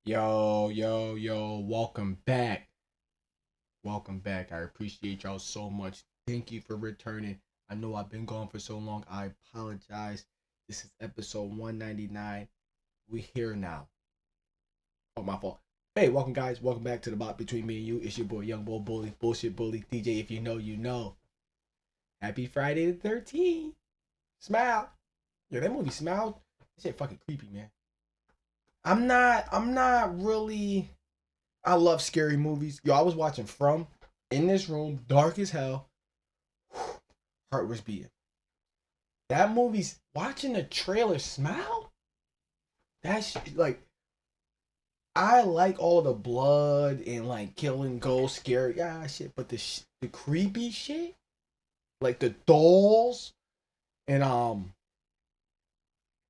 Yo, welcome back. Welcome back. I appreciate y'all so much. Thank you for returning. I know I've been gone for so long. I apologize. This is episode 199. We here now. Oh, my fault. Hey, welcome guys. Welcome back to the bot between me and you. It's your boy, Young Bull Bully, Bullshit Bully, DJ. If you know, you know. Happy Friday the 13th. Smile. Yo, that movie Smile. That shit fucking creepy, man. I'm not really. I love scary movies. Yo, I was watching From in this room, dark as hell. Heart was beating. That movie's watching the trailer. Smile. That shit, like, I like all the blood and like killing ghosts, scary shit. But the creepy shit, like the dolls and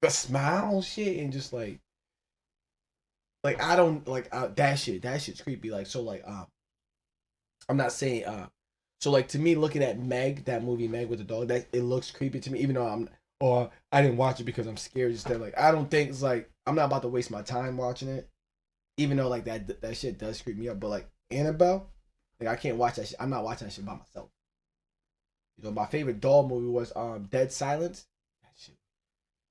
the smile shit, and just like I don't like that shit. That shit's creepy. Like so, like I'm not saying so like to me looking at Meg, that movie Meg with the dog, that it looks creepy to me, even though I didn't watch it because I'm scared. Just that like I don't think it's like I'm not about to waste my time watching it, even though like that shit does creep me up. But like Annabelle, like I can't watch that shit. I'm not watching that shit by myself. You know, my favorite doll movie was Dead Silence. That shit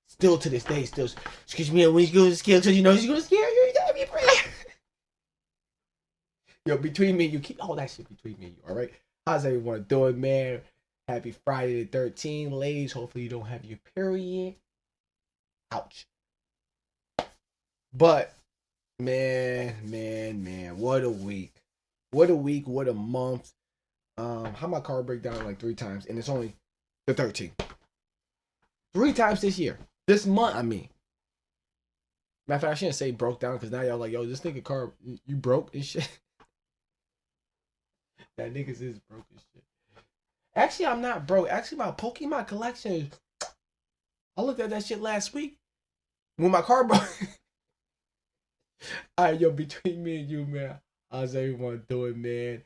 still to this day still excuse me when you go to scare because you know she's gonna scare you. You gotta be afraid. Yo, between me and you, keep all that shit between me and you, all right? How's everyone doing, man? Happy Friday the 13th, ladies. Hopefully you don't have your period. Ouch. But, man, what a week. What a week, what a month. How my car break down like 3 times, and it's only the 13th. 3 times this year. This month, I mean. Matter of fact, I shouldn't say broke down, because now y'all like, yo, this nigga car, you broke and shit. That niggas is broke as shit. Actually, I'm not broke. Actually, my Pokemon collection is. I looked at that shit last week when my car broke. All right, yo, between me and you, man, how's everyone doing, man?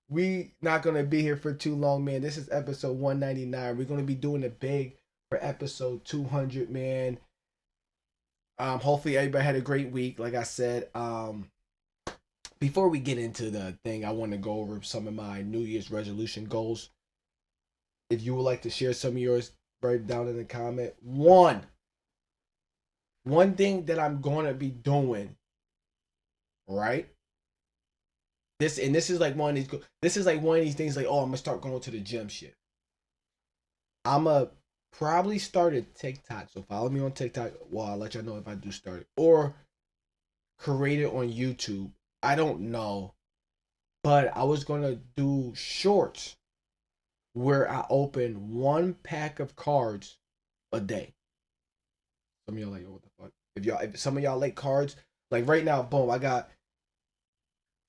We not gonna be here for too long, man. This is episode 199. We're gonna be doing it big for episode 200, man. Hopefully everybody had a great week. Like I said, before we get into the thing, I want to go over some of my New Year's resolution goals. If you would like to share some of yours, write it down in the comment. One thing that I'm gonna be doing, right? This is like one of these. This is like one of these things. Like, oh, I'm gonna start going to the gym. Shit. I'ma probably start a TikTok. So follow me on TikTok. Well, I'll let y'all know if I do start it or create it on YouTube. I don't know, but I was gonna do shorts where I open one pack of cards a day. Some of y'all like, what the fuck? If some of y'all like cards, like right now, boom, I got.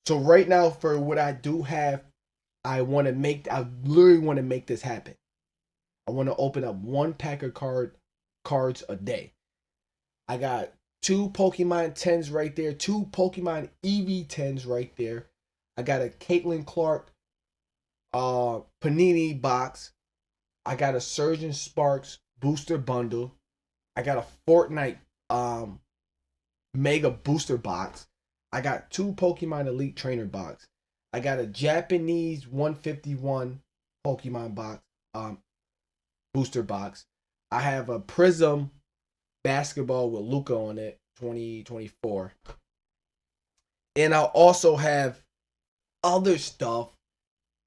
So right now, for what I do have, I literally want to make this happen. I want to open up one pack of cards a day. I got 2 Pokemon 10s right there, 2 Pokemon EV 10s right there. I got a Caitlin Clark Panini box. I got a Surgeon Sparks booster bundle. I got a Fortnite Mega Booster Box. I got 2 Pokemon Elite Trainer Box. I got a Japanese 151 Pokemon box, booster box. I have a Prism basketball with Luca on it, 2024. And I'll also have other stuff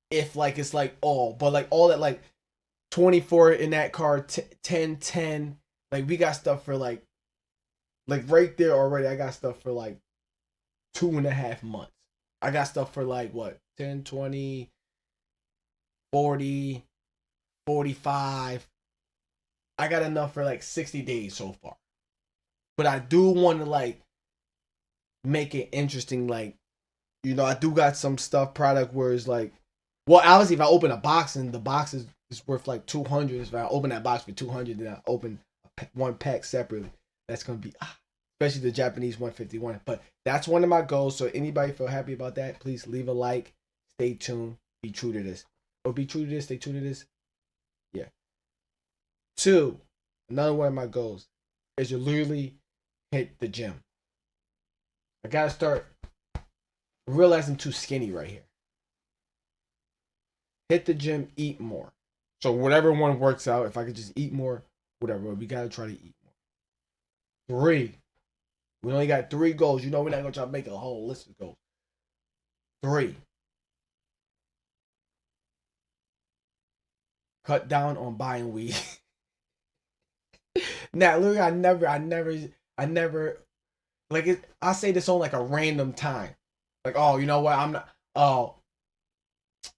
if like it's like all, but like all that like 24 in that card, 10. Like we got stuff for like right there already. I got stuff for like 2.5 months. I got stuff for like what 10, 20, 40, 45. I got enough for like 60 days so far. But I do want to like make it interesting. Like, you know, I do got some stuff product where it's like, well, obviously if I open a box and the box is worth like 200, if I open that box for 200, then I open one pack separately. That's going to be, especially the Japanese 151. But that's one of my goals. So anybody feel happy about that, please leave a like. Stay tuned. Be true to this. Or be true to this. Stay true to this. Yeah. 2, another one of my goals is to literally hit the gym. I gotta start realizing I'm too skinny right here. Hit the gym, eat more. So whatever one works out, if I could just eat more, whatever. We gotta try to eat more. 3. We only got 3 goals. You know we're not gonna try to make a whole list of goals. 3. Cut down on buying weed. Now, look, I never, like it. I say this on like a random time, like, oh, you know what? I'm not. Oh,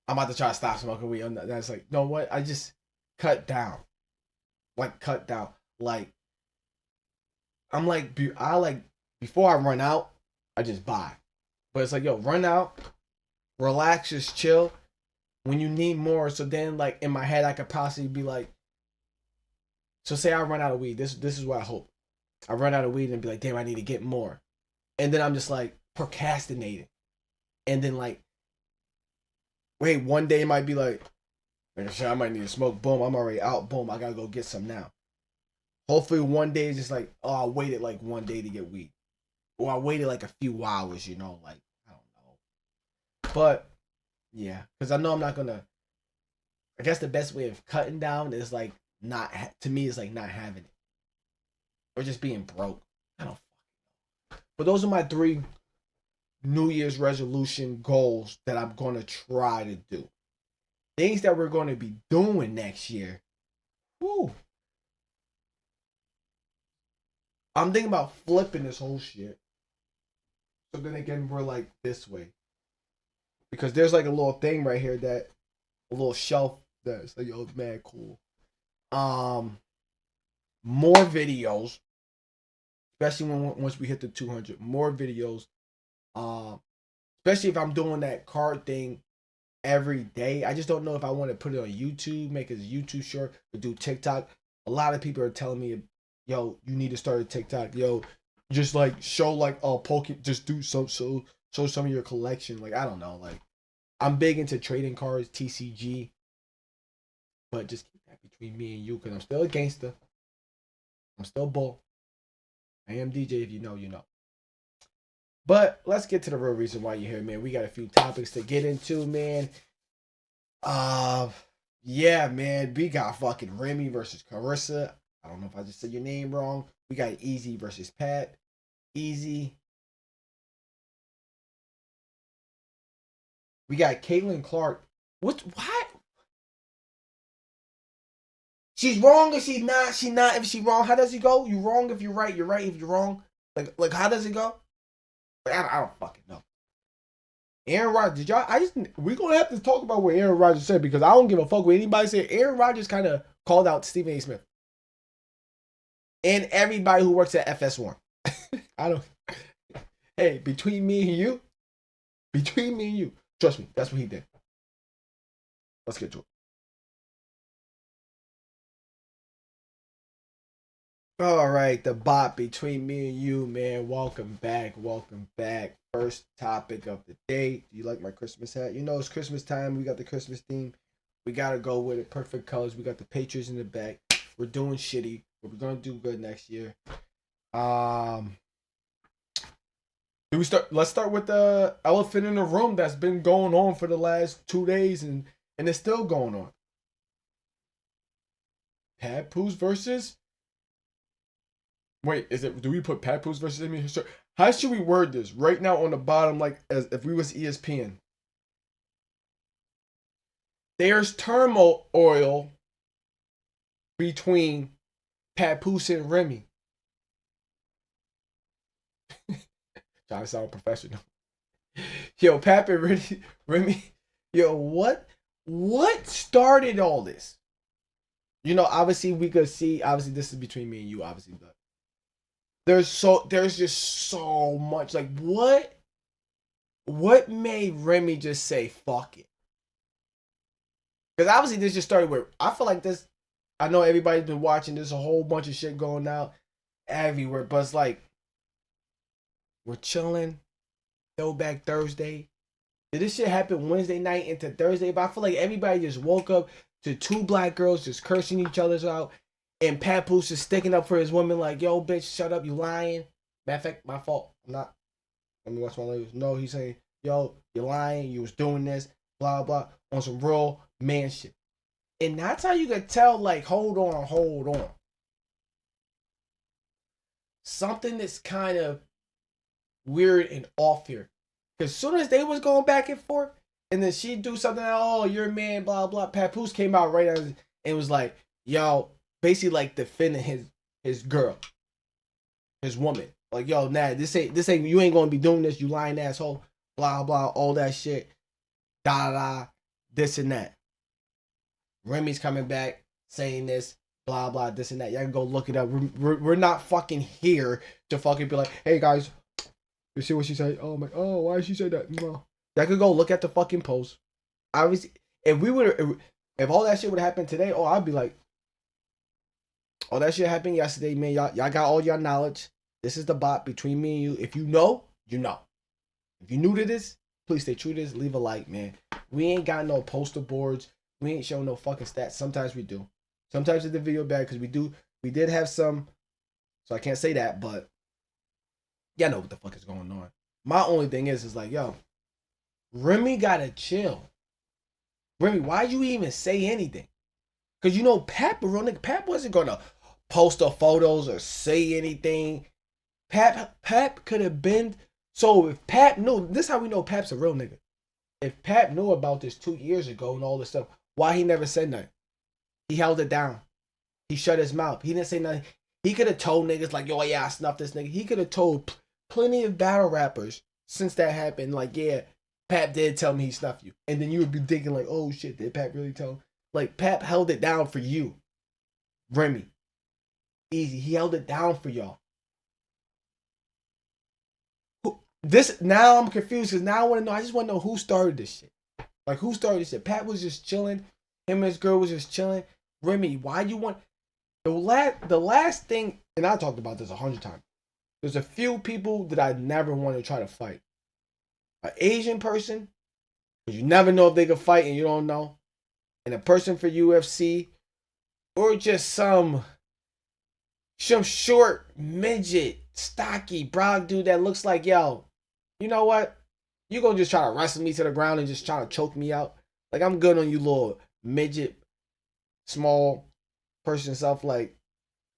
I'm about to try to stop smoking weed. That's like, you know what? I just cut down, like cut down. Like I'm like, I like before I run out, I just buy. But it's like, yo, run out, relax, just chill. When you need more, so then like in my head, I could possibly be like, so say I run out of weed. This is what I hope. I run out of weed and be like, damn, I need to get more. And then I'm just like procrastinating. And then like, wait, one day it might be like shit, I might need to smoke. Boom, I'm already out. Boom, I gotta go get some now. Hopefully one day it's just like, oh, I waited like one day to get weed. Or I waited like a few hours, you know, like, I don't know. But yeah, because I know I'm not gonna, I guess the best way of cutting down is like not, to me, is like not having it. Or just being broke. I don't. But those are my 3 New Year's resolution goals that I'm going to try to do. Things that we're going to be doing next year. Woo. I'm thinking about flipping this whole shit. So then again, we're like this way. Because there's like a little thing right here that, a little shelf that's like, yo, mad cool. More videos. Especially once we hit the 200. More videos. Especially if I'm doing that card thing every day. I just don't know if I want to put it on YouTube, make it a YouTube short, or do TikTok. A lot of people are telling me, yo, you need to start a TikTok. Yo, just like show like just do show some of your collection. Like, I don't know. Like, I'm big into trading cards, TCG. But just keep that between me and you, because I'm still a gangster. I'm still bull. I am DJ. If you know, you know. But let's get to the real reason why you're here, man. We got a few topics to get into, man. Yeah, man. We got fucking Remy versus Carissa. I don't know if I just said your name wrong. We got Easy versus Pat. Easy. We got Caitlin Clark. What? She's wrong if she's not. She not if she's wrong. How does it go? You wrong if you're right. You're right if you're wrong. Like how does it go? I don't fucking know. Aaron Rodgers, did y'all? We're gonna have to talk about what Aaron Rodgers said, because I don't give a fuck what anybody said. Aaron Rodgers kind of called out Stephen A. Smith and everybody who works at FS1. I don't. Hey, between me and you, trust me, that's what he did. Let's get to it. All right, the bot between me and you, man. Welcome back. First topic of the day. Do you like my Christmas hat? You know it's Christmas time. We got the Christmas theme. We gotta go with it. Perfect colors. We got the Patriots in the back. We're doing shitty, but we're gonna do good next year. Do we start? Let's start with the elephant in the room that's been going on for the last 2 days, and it's still going on. Papoose versus. Wait, is it? Do we put Papoose versus Amy? How should we word this? Right now on the bottom, like as if we was ESPN. There's turmoil between Papoose and Remy. Trying to sound professional. Yo, Pap and Remy. Yo, what started all this? You know, obviously we could see. Obviously, this is between me and you. Obviously, but there's just so much. Like, what made Remy just say fuck it? Because obviously this just started with. I feel like this. I know everybody's been watching. There's a whole bunch of shit going out everywhere, but it's like we're chilling. Throwback Thursday. Did this shit happen Wednesday night into Thursday? But I feel like everybody just woke up to 2 black girls just cursing each other out. And Papoose is sticking up for his woman like, yo, bitch, shut up, you lying. Matter of fact, my fault. I'm not. Let me watch my language. No, he's saying, yo, you're lying. You was doing this, blah, blah, on some real man shit. And that's how you can tell, like, hold on, hold on. Something that's kind of weird and off here. Because as soon as they was going back and forth, and then she'd do something, oh, you're a man, blah, blah. Papoose came out right and was like, yo, basically like defending his girl, his woman. Like, yo, nah, this ain't, you ain't gonna be doing this, you lying asshole, blah, blah, all that shit, da, da, this and that. Remy's coming back saying this, blah, blah, this and that. Y'all can go look it up. We're not fucking here to fucking be like, hey, guys, you see what she said? Oh, my, oh, why did she say that? No. Y'all could go look at the fucking post. Obviously, if all that shit would have happened today, oh, I'd be like, oh, that shit happened yesterday, man. Y'all got all your knowledge. This is the bot between me and you. If you know, you know. If you new to this, please stay true to this. Leave a like, man. We ain't got no poster boards. We ain't showing no fucking stats. Sometimes we do. Sometimes it's the video bad because we did have some. So I can't say that, but y'all know what the fuck is going on. My only thing is like, yo, Remy gotta chill. Remy, why'd you even say anything? Because you know, Pap wasn't gonna post the photos or say anything. Pap could have been. So if Pap knew, this is how we know Pap's a real nigga. If Pap knew about this 2 years ago and all this stuff, why he never said nothing? He held it down. He shut his mouth. He didn't say nothing. He could have told niggas like, yo, yeah, I snuffed this nigga. He could have told plenty of battle rappers since that happened, like, yeah, Pap did tell me he snuffed you. And then you would be thinking like, oh shit, did Pap really tell him? Like, Pap held it down for you. Remy. Easy. He held it down for y'all. This, now I'm confused because now I want to know, I just want to know who started this shit. Like, who started this shit? Pap was just chilling. Him and his girl was just chilling. Remy, why you want... The last thing, and I talked about this 100 times. There's a few people that I never want to try to fight. An Asian person, because you never know if they can fight and you don't know. And a person for UFC. Or just some short, midget, stocky, broad dude that looks like, yo, you know what? You gonna just try to wrestle me to the ground and just try to choke me out? Like, I'm good on you little midget, small person stuff, like,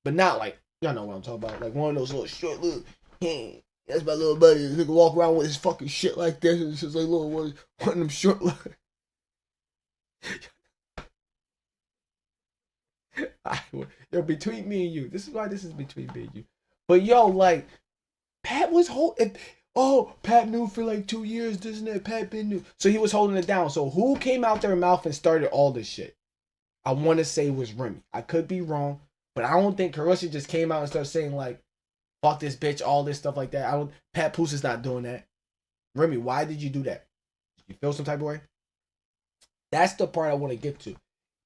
but not like, y'all know what I'm talking about. Like one of those little short little, hey, that's my little buddy. He can walk around with his fucking shit like this. And it's just like little one of them short yo, between me and you. This is why this is between me and you. But yo, like, Pat was holding. Oh, Pat knew for like 2 years, this and that. Pat been new, so he was holding it down. So who came out their mouth and started all this shit? I want to say it was Remy. I could be wrong, but I don't think Carissa just came out and started saying like, "Fuck this bitch," all this stuff like that. I don't. Papoose is not doing that. Remy, why did you do that? Did you feel some type of way? That's the part I want to get to.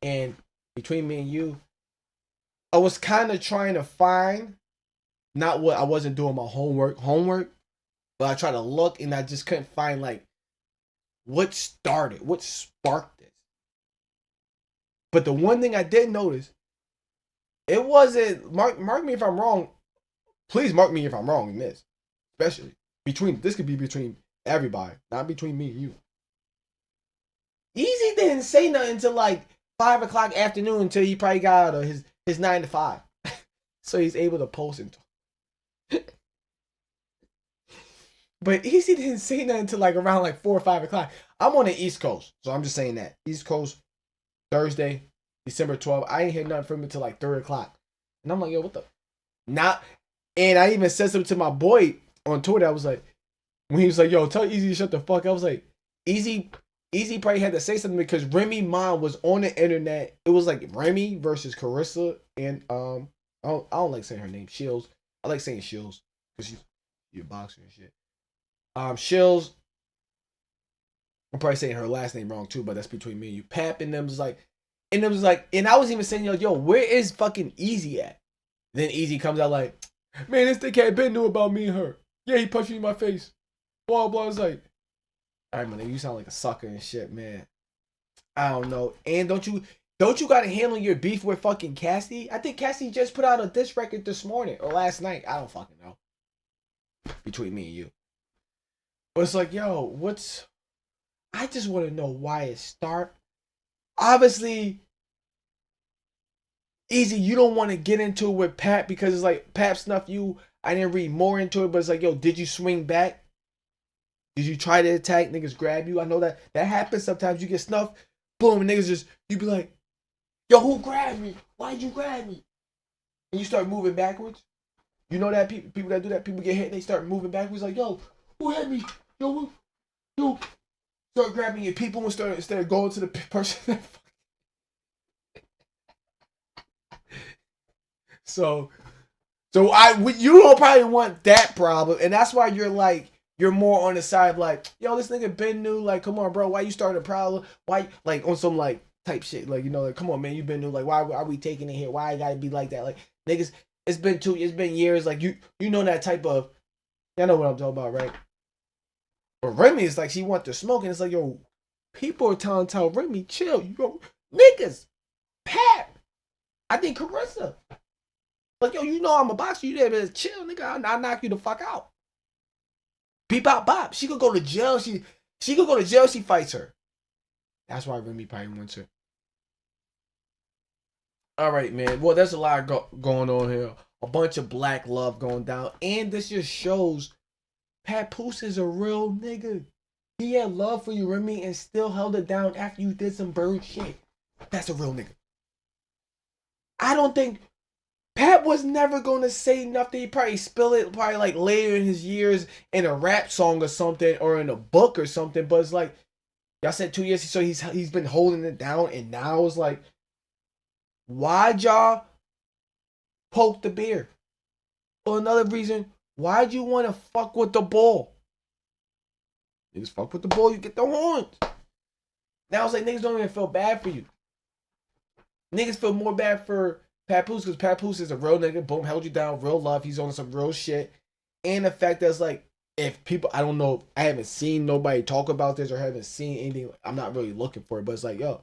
And between me and you, I was kind of trying to find, not what I wasn't doing my homework, but I tried to look and I just couldn't find like what started, what sparked this. But the one thing I did notice, it wasn't, mark me if I'm wrong. Please mark me if I'm wrong in this. Especially this could be between everybody, not between me and you. Easy didn't say nothing until like 5 o'clock afternoon until he probably got out of his 9 to 5. So he's able to post it. But Easy didn't say nothing until like around like 4 or 5 o'clock. I'm on the East Coast, so I'm just saying that. East Coast, Thursday, December 12th. I ain't hear nothing from him until like 3 o'clock. And I'm like, yo, what the? Not. And I even said something to my boy on Twitter. I was like, when he was like, yo, tell Easy to shut the fuck up. I was like, Easy probably had to say something because Remy mom was on the internet. It was like Remy versus Carissa and I don't like saying her name, Shields. I like saying Shields because she's a boxer and shit. Shields, I'm probably saying her last name wrong too, but that's between me and you. Pap and them was like, and I was even saying, yo, where is fucking Easy at? Then Easy comes out like, man, this thing can't been knew about me and her. Yeah, he punched me in my face. Blah blah. It's like, all right, man, you sound like a sucker and shit, man. I don't know. And don't you gotta handle your beef with fucking Cassie? I think Cassie just put out a diss record this morning or last night. I don't fucking know. Between me and you. But it's like, yo, I just want to know why it start. Obviously, easy, you don't want to get into it with Pat because it's like Pat snuffed you. I didn't read more into it, but it's like, yo, did you swing back? Did you try to attack? Niggas grab you. I know that happens sometimes. You get snuffed, boom, and niggas just, you be like, yo, who grabbed me? Why'd you grab me? And you start moving backwards. You know that people that do that, people get hit and they start moving backwards like, yo, who hit me? Yo, who? Start grabbing your people instead of going to the person. so you don't probably want that problem, and that's why you're more on the side of like, yo, this nigga been new, like, come on, bro, why you starting a problem? Why, like, on some like type shit, like, you know, like, come on, man, you been new, like, why are we taking it here? Why I gotta be like that? Like, niggas, it's been years, like, you know that type of, I know what I'm talking about, right? But Remy is like, she want to smoke, and it's like, yo, people are tell Remy, chill, you go, niggas, Pat, I think Carissa, like, yo, you know I'm a boxer, you there, but chill, nigga, I'll knock you the fuck out. Beep bop bop. She could go to jail. She could go to jail. She fights her. That's why Remy probably wants her. All right, man. Well, there's a lot going on here. A bunch of black love going down, and this just shows Papoose is a real nigga. He had love for you, Remy, and still held it down after you did some bird shit. That's a real nigga. I don't think Pat was never gonna say nothing. He probably spill it probably like later in his years in a rap song or something or in a book or something. But it's like y'all said 2 years, so he's been holding it down, and now it's like, why'd y'all poke the bear? For another reason, why'd you want to fuck with the bull? You just fuck with the bull, you get the horns. Now it's like niggas don't even feel bad for you. Niggas feel more bad for Papoose because Papoose is a real nigga. Boom, held you down, real love. He's on some real shit. And the fact that's like, if people, I don't know, I haven't seen nobody talk about this or haven't seen anything. I'm not really looking for it, but it's like, yo,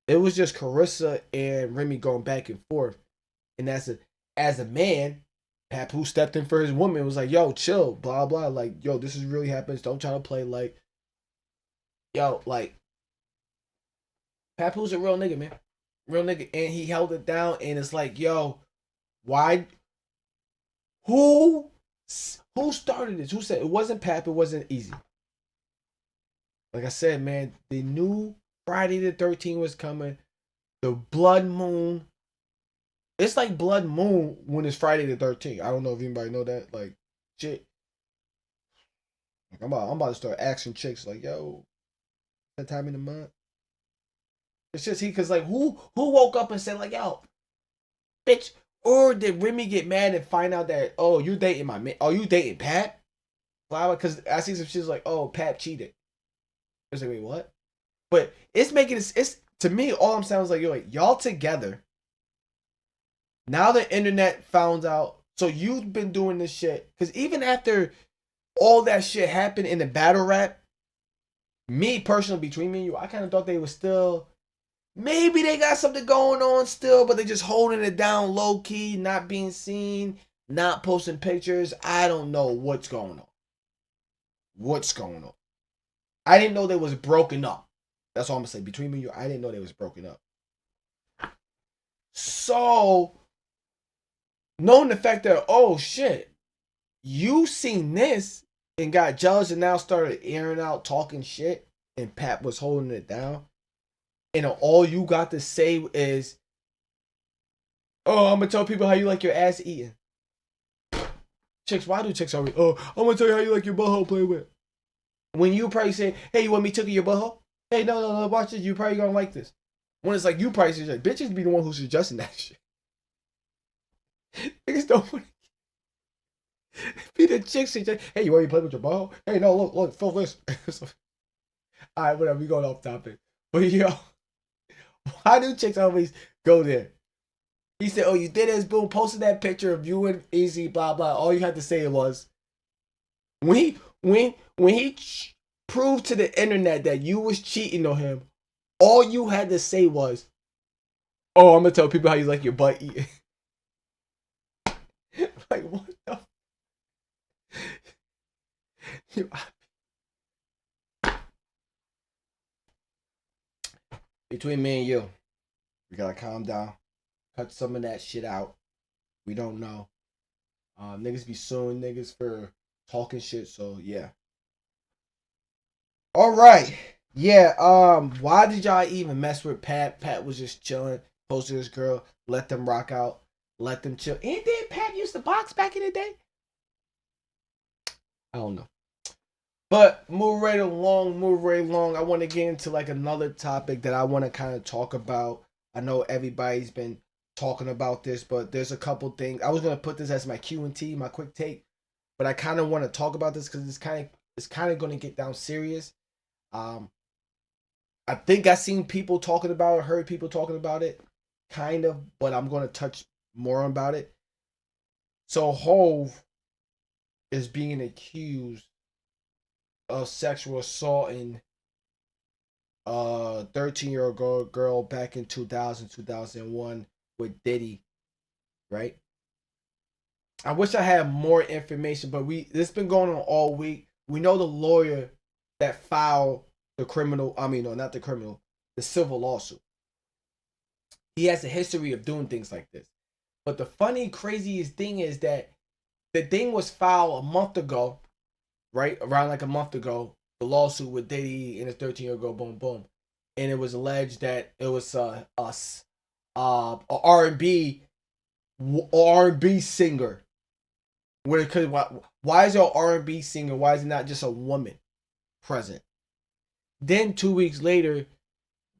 it was just Carissa and Remy going back and forth. And as a man, Papoose stepped in for his woman. It was like, yo, chill, blah, blah. Like, yo, this is really happens. Don't try to play like, yo, like, Papoose a real nigga, man. Real nigga. And he held it down. And it's like, yo, why? Who started this? Who said it wasn't Pap? It wasn't easy. Like I said, man, they knew Friday the 13th was coming. The blood moon. It's like blood moon when it's Friday the 13th. I don't know if anybody know that. Like, shit. Like, I'm about to start asking chicks like, yo, that time in the month. It's just because like who woke up and said like, yo, bitch, or did Remy get mad and find out that, oh, you dating my man? Oh, you dating Pat? Because I see some shit like, oh, Pat cheated. I was like, wait, what? But it's making it's to me, all I'm saying is like, yo, like, y'all together. Now the internet found out. So you've been doing this shit. Because even after all that shit happened in the battle rap, me personally, between me and you, I kind of thought they were still, maybe they got something going on still, but they just holding it down low key, not being seen, not posting pictures. I don't know what's going on. What's going on? I didn't know they was broken up. That's all I'm gonna say. Between me and you, I didn't know they was broken up. So, knowing the fact that, oh shit, you seen this and got jealous and now started airing out talking shit, and Pat was holding it down, and all you got to say is, oh, I'm gonna tell people how you like your ass eating. Chicks, why do chicks always, oh, I'm gonna tell you how you like your butthole played with? When you probably say, hey, you want me to tickle your butthole? Hey, no, watch this. You probably gonna like this. When it's like you probably say, like, bitches be the one who's suggesting that shit. Niggas don't want to be the chicks suggest, hey, you want me to play with your butthole? Hey, no, look, full this. All right, whatever, we going off topic. But yo, why do chicks always go there? He said, oh, you did this, boom, posted that picture of you and Easy, blah, blah. All you had to say was, when he proved to the internet that you was cheating on him, all you had to say was, oh, I'm going to tell people how you like your butt eating. Like, what the? Between me and you, we gotta calm down. Cut some of that shit out. We don't know. Niggas be suing niggas for talking shit. So yeah. All right. Yeah. Why did y'all even mess with Pat? Pat was just chilling, posted this girl. Let them rock out. Let them chill. And then Pat used to box back in the day. I don't know. But move right along, move right along. I want to get into like another topic that I want to kind of talk about. I know everybody's been talking about this, but there's a couple things. I was gonna put this as my Q and T, my quick take, but I kind of want to talk about this because it's kind of going to get down serious. Um, I think I seen people talking about it, heard people talking about it, kind of, but I'm going to touch more about it. So Hove is being accused of sexual assaulting a 13-year-old girl back in 2001 with Diddy, right? I wish I had more information, but this been going on all week. We know the lawyer that filed the criminal, I mean, no, not the criminal, the civil lawsuit. He has a history of doing things like this. But the funny, craziest thing is that the thing was filed a month ago, right? Around like a month ago, the lawsuit with Diddy and his 13-year-old boom boom. And it was alleged that it was us a R&B singer. Why is there an R&B singer? Why is it not just a woman present? Then 2 weeks later,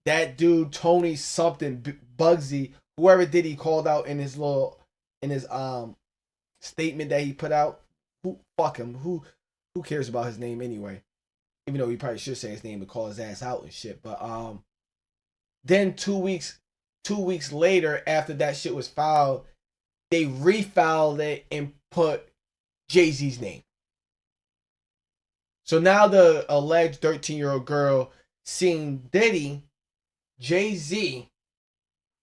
that dude Tony something Bugsy, whoever did he called out in his statement that he put out. Who fuck him? Who cares about his name anyway? Even though he probably should say his name and call his ass out and shit. But then 2 weeks later, after that shit was filed, they refiled it and put Jay-Z's name. So now the alleged 13-year-old girl seeing Diddy, Jay-Z,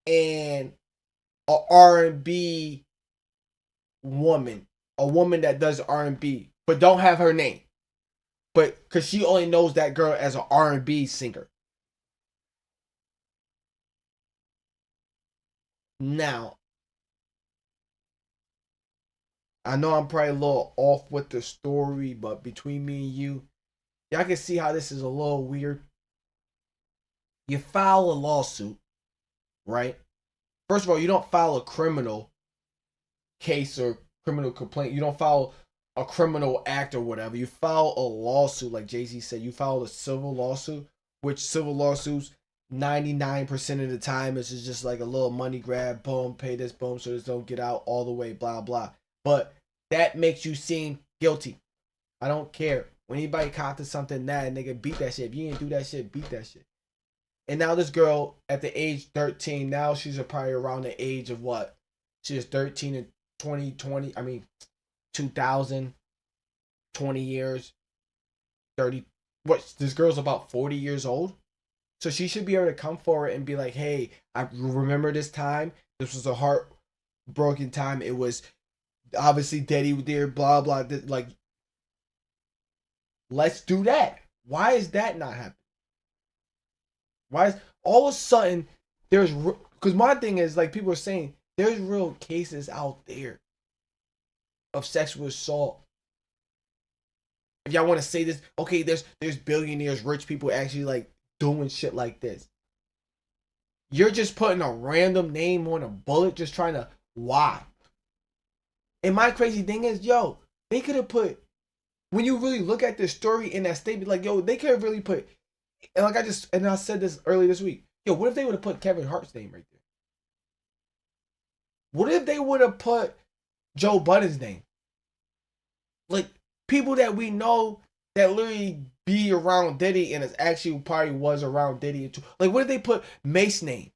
and a R&B woman, a woman that does R&B, but don't have her name, but because she only knows that girl as an R&B singer. Now, I know I'm probably a little off with the story, but between me and you, y'all can see how this is a little weird. You file a lawsuit, right? First of all, you don't file a criminal case or criminal complaint. You don't file a criminal act or whatever. You file a lawsuit, like Jay-Z said. You file a civil lawsuit, which civil lawsuits 99% of the time is just like a little money grab, boom, pay this, boom, so this don't get out all the way, blah blah. But that makes you seem guilty. I don't care. When anybody caught to something, that nigga beat that shit. If you didn't do that shit, beat that shit. And now this girl at the age 13, now she's probably around the age of what? She was 13 in 2020. I mean, 2000, 20 years, 30. What? This girl's about 40 years old. So she should be able to come forward and be like, hey, I remember this time. This was a heartbroken time. It was obviously Daddy there, blah, blah. Like, let's do that. Why is that not happening? Why is all of a sudden there's, because my thing is, like people are saying, there's real cases out there of sexual assault. If y'all want to say this, okay, there's billionaires, rich people actually like doing shit like this. You're just putting a random name on a bullet, just trying to why? And my crazy thing is, yo, they could have put, when you really look at this story in that statement, like, yo, they could have really put, and like I said this earlier this week, yo, what if they would have put Kevin Hart's name right there? What if they would have put Joe Budden's name? Like, people that we know that literally be around Diddy and is actually probably was around Diddy too. Like, what if they put Mace's name?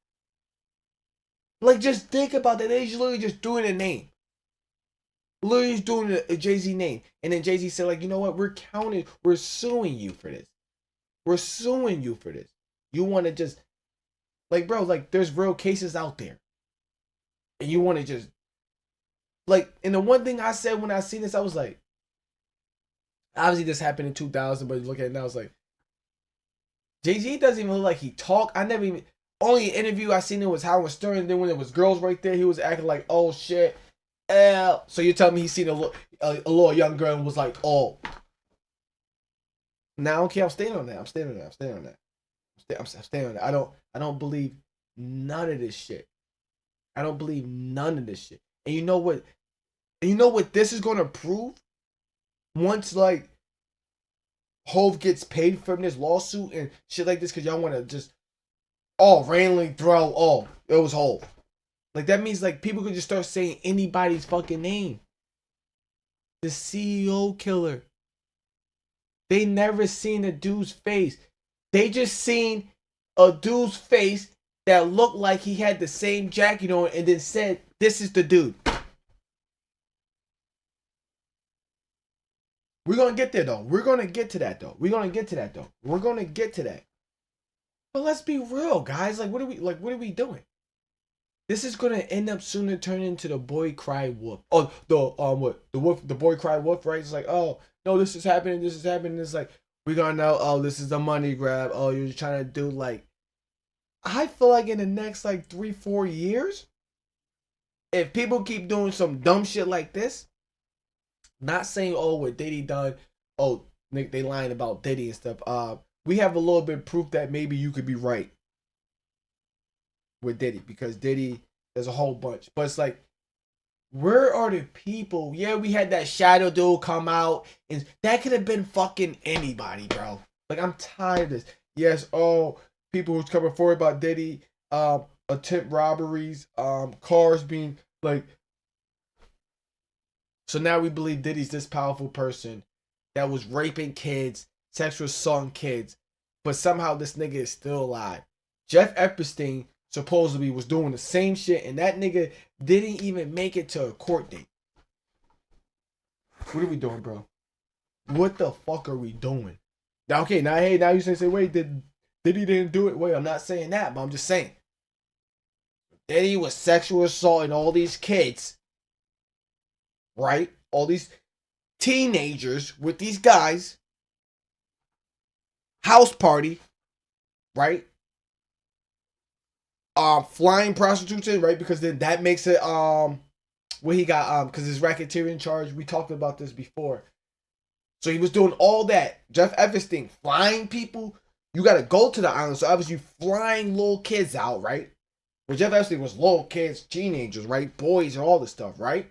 Like, just think about that. They literally just doing a name. Literally just doing a Jay-Z name. And then Jay-Z said, like, you know what? We're suing you for this. We're suing you for this. You want to just, like, bro, like, there's real cases out there. And you want to just, like, and the one thing I said when I seen this, I was like, obviously this happened in 2000, but you look at it now, it's like, Jay-Z doesn't even look like he talk. only interview I seen it was Howard Stern. And then when there was girls right there, he was acting like, oh shit. So you're telling me he seen a little young girl and was like, oh. Now okay, I'm staying on that. I'm staying on that. I'm staying on that. I'm staying on that. I don't believe none of this shit. I don't believe none of this shit. And you know what? And you know what this is gonna prove? Once like Hove gets paid from this lawsuit and shit like this, because y'all want to just randomly throw it was Hove. Like that means like people could just start saying anybody's fucking name. The CEO killer. They never seen a dude's face. They just seen a dude's face that looked like he had the same jacket on and then said, this is the dude. We're going to get there though. We're going to get to that though. We're going to get to that. But let's be real, guys. Like what are we doing? This is gonna end up sooner turn into the boy cry wolf. Oh, the boy cry wolf, right? It's like, oh no, this is happening. It's like we're gonna know. Oh, this is the money grab. Oh, you're trying to do like. I feel like in the next like 3-4 years, if people keep doing some dumb shit like this, not saying what Diddy done. Oh, they lying about Diddy and stuff. We have a little bit of proof that maybe you could be right with Diddy, because Diddy, there's a whole bunch, but it's like, where are the people? Yeah, we had that shadow dude come out, and that could have been fucking anybody, bro. Like, I'm tired of this. Yes, people who's coming forward about Diddy, attempt robberies, cars being like. So now we believe Diddy's this powerful person that was raping kids, sexual assaulting kids, but somehow this nigga is still alive. Jeff Epstein supposedly was doing the same shit, and that nigga didn't even make it to a court date. What are we doing, bro? What the fuck are we doing? Now, okay, now you say, wait, Diddy didn't do it? Wait, I'm not saying that, but I'm just saying. Diddy was sexual assaulting all these kids, right? All these teenagers with these guys. House party, right? Flying prostitutes in, right? Because then that makes it what he got because his racketeering charge. We talked about this before. So he was doing all that. Jeff Epstein flying people. You got to go to the island. So obviously flying little kids out, right? Well, Jeff Epstein was little kids, teenagers, right? Boys and all this stuff, right?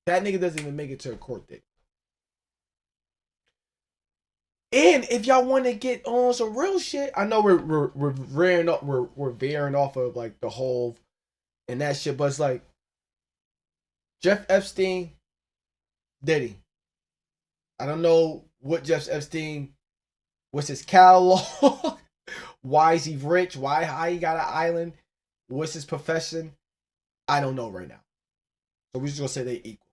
That nigga doesn't even make it to a court date. And if y'all want to get on some real shit, I know we're veering off of like the whole and that shit, but it's like Jeff Epstein, Diddy. I don't know what Jeff Epstein, what's his catalog, why is he rich, how he got an island, what's his profession, I don't know right now. So we're just gonna say they equal.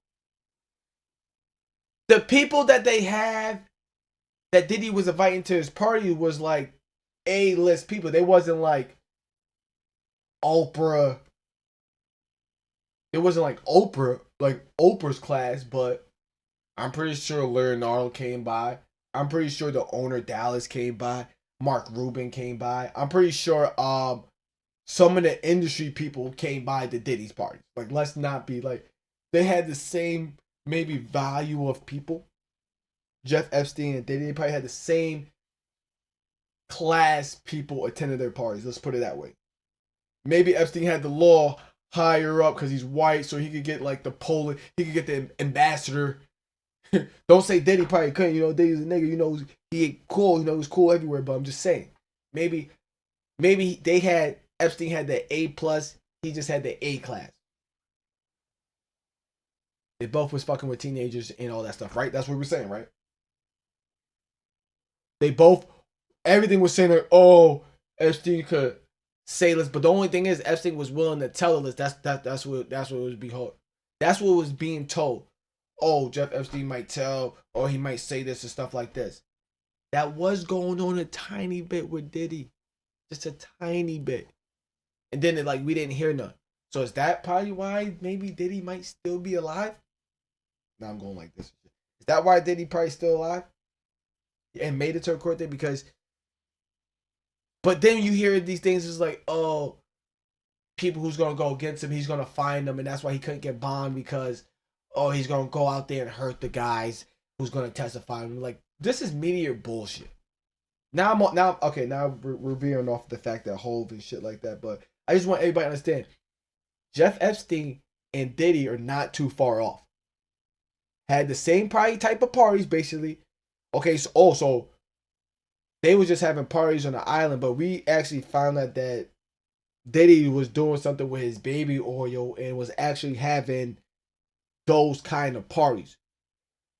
The people that they have that Diddy was inviting to his party was like A-list people. They wasn't like Oprah. It wasn't like Oprah's class, but I'm pretty sure Leonardo came by. I'm pretty sure the owner Dallas came by. Mark Rubin came by. I'm pretty sure some of the industry people came by to Diddy's party. Like, let's not be like, they had the same maybe value of people. Jeff Epstein and Diddy probably had the same class people attended their parties. Let's put it that way. Maybe Epstein had the law higher up because he's white, so he could get like he could get the ambassador. Don't say Diddy probably couldn't. You know, Diddy's a nigga. You know, he ain't cool. You know, he's cool everywhere. But I'm just saying, maybe Epstein had the A+. He just had the A class. They both was fucking with teenagers and all that stuff, right? That's what we're saying, right? They both, everything was saying like, Epstein could say this, but the only thing is Epstein was willing to tell us. That's what was being told. Oh, Jeff Epstein might tell, or he might say this and stuff like this. That was going on a tiny bit with Diddy, just a tiny bit, and then we didn't hear none. So is that probably why maybe Diddy might still be alive? Now I'm going like this. Is that why Diddy probably still alive? And made it to a court date? Because But then you hear these things is like, oh, people who's gonna go against him, he's gonna find them, and that's why he couldn't get bond because, oh, he's gonna go out there and hurt the guys who's gonna testify. I'm like, this is meteor bullshit. Now we're veering off the fact that Hove and shit like that, but I just want everybody to understand, Jeff Epstein and Diddy are not too far off. Had the same probably type of parties, basically. Okay, so they was just having parties on the island, but we actually found out that Diddy was doing something with his baby oil and was actually having those kind of parties.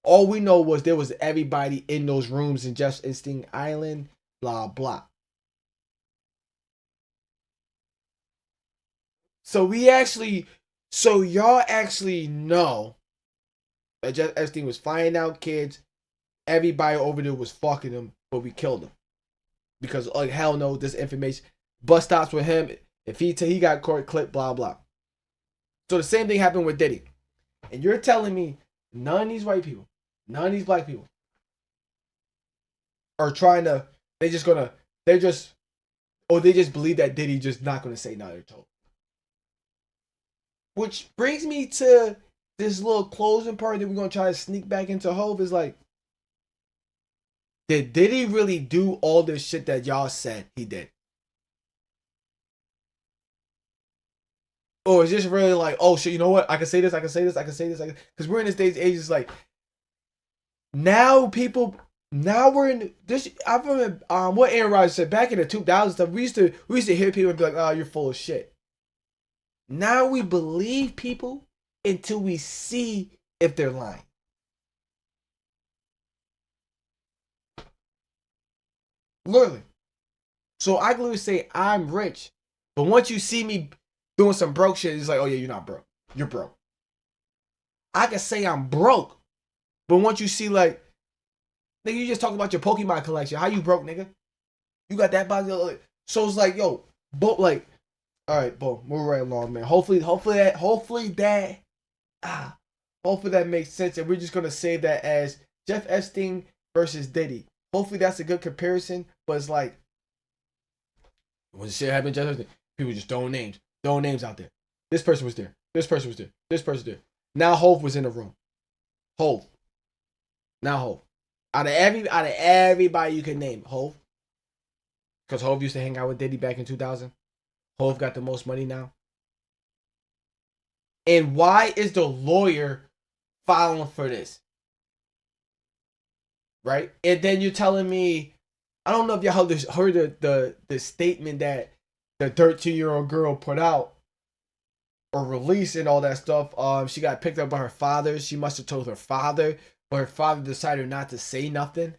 All we know was there was everybody in those rooms in Jeff Epstein Island, blah blah. So y'all actually know that Jeff Epstein was flying out kids. Everybody over there was fucking him, but we killed him because like hell no, this information. Bus stops with him. If he got court clipped, blah blah. So the same thing happened with Diddy, and you're telling me none of these white people, none of these black people are trying to. They just believe that Diddy just not gonna say no. They're told. Which brings me to this little closing part that we're gonna try to sneak back into Hove is like, did Diddy really do all this shit that y'all said he did? Or is this really like, oh shit, you know what? I can say this, because we're in this day's age, it's like, now we're in this. I remember what ARod said back in the 2000s stuff. We used to hear people and be like, oh, you're full of shit. Now we believe people until we see if they're lying. Literally. So I can literally say I'm rich, but once you see me doing some broke shit, it's like, oh yeah, you're not broke. You're broke. I can say I'm broke, but once you see like, nigga, you just talked about your Pokemon collection. How you broke, nigga? You got that body. So it's like, yo, but like, all right, boom, move right along, man. Hopefully that makes sense, and we're just gonna save that as Jeff Epstein versus Diddy. Hopefully that's a good comparison, but it's like when shit happened, Jeff Epstein, people just throwing names out there. This person was there. This person was there. This person was there. Now Hove was in the room. Hove. Now Hove. Out of everybody you can name, Hove. Because Hove used to hang out with Diddy back in 2000. Hove got the most money now. And why is the lawyer filing for this? Right? And then you're telling me, I don't know if y'all heard the statement that the 13-year-old girl put out or released and all that stuff. She got picked up by her father. She must have told her father, but her father decided not to say nothing.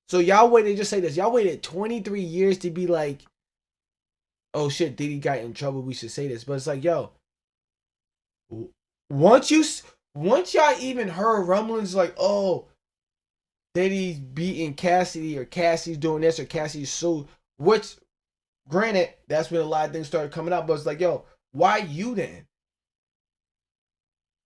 So y'all waited, just say this, y'all waited 23 years to be like, oh shit, Diddy got in trouble, we should say this. But it's like, yo, once y'all even heard rumblings like, oh, Diddy's beating Cassidy, or Cassidy's doing this, or Cassidy's sued, which, granted, that's when a lot of things started coming out, but it's like, yo, why you then?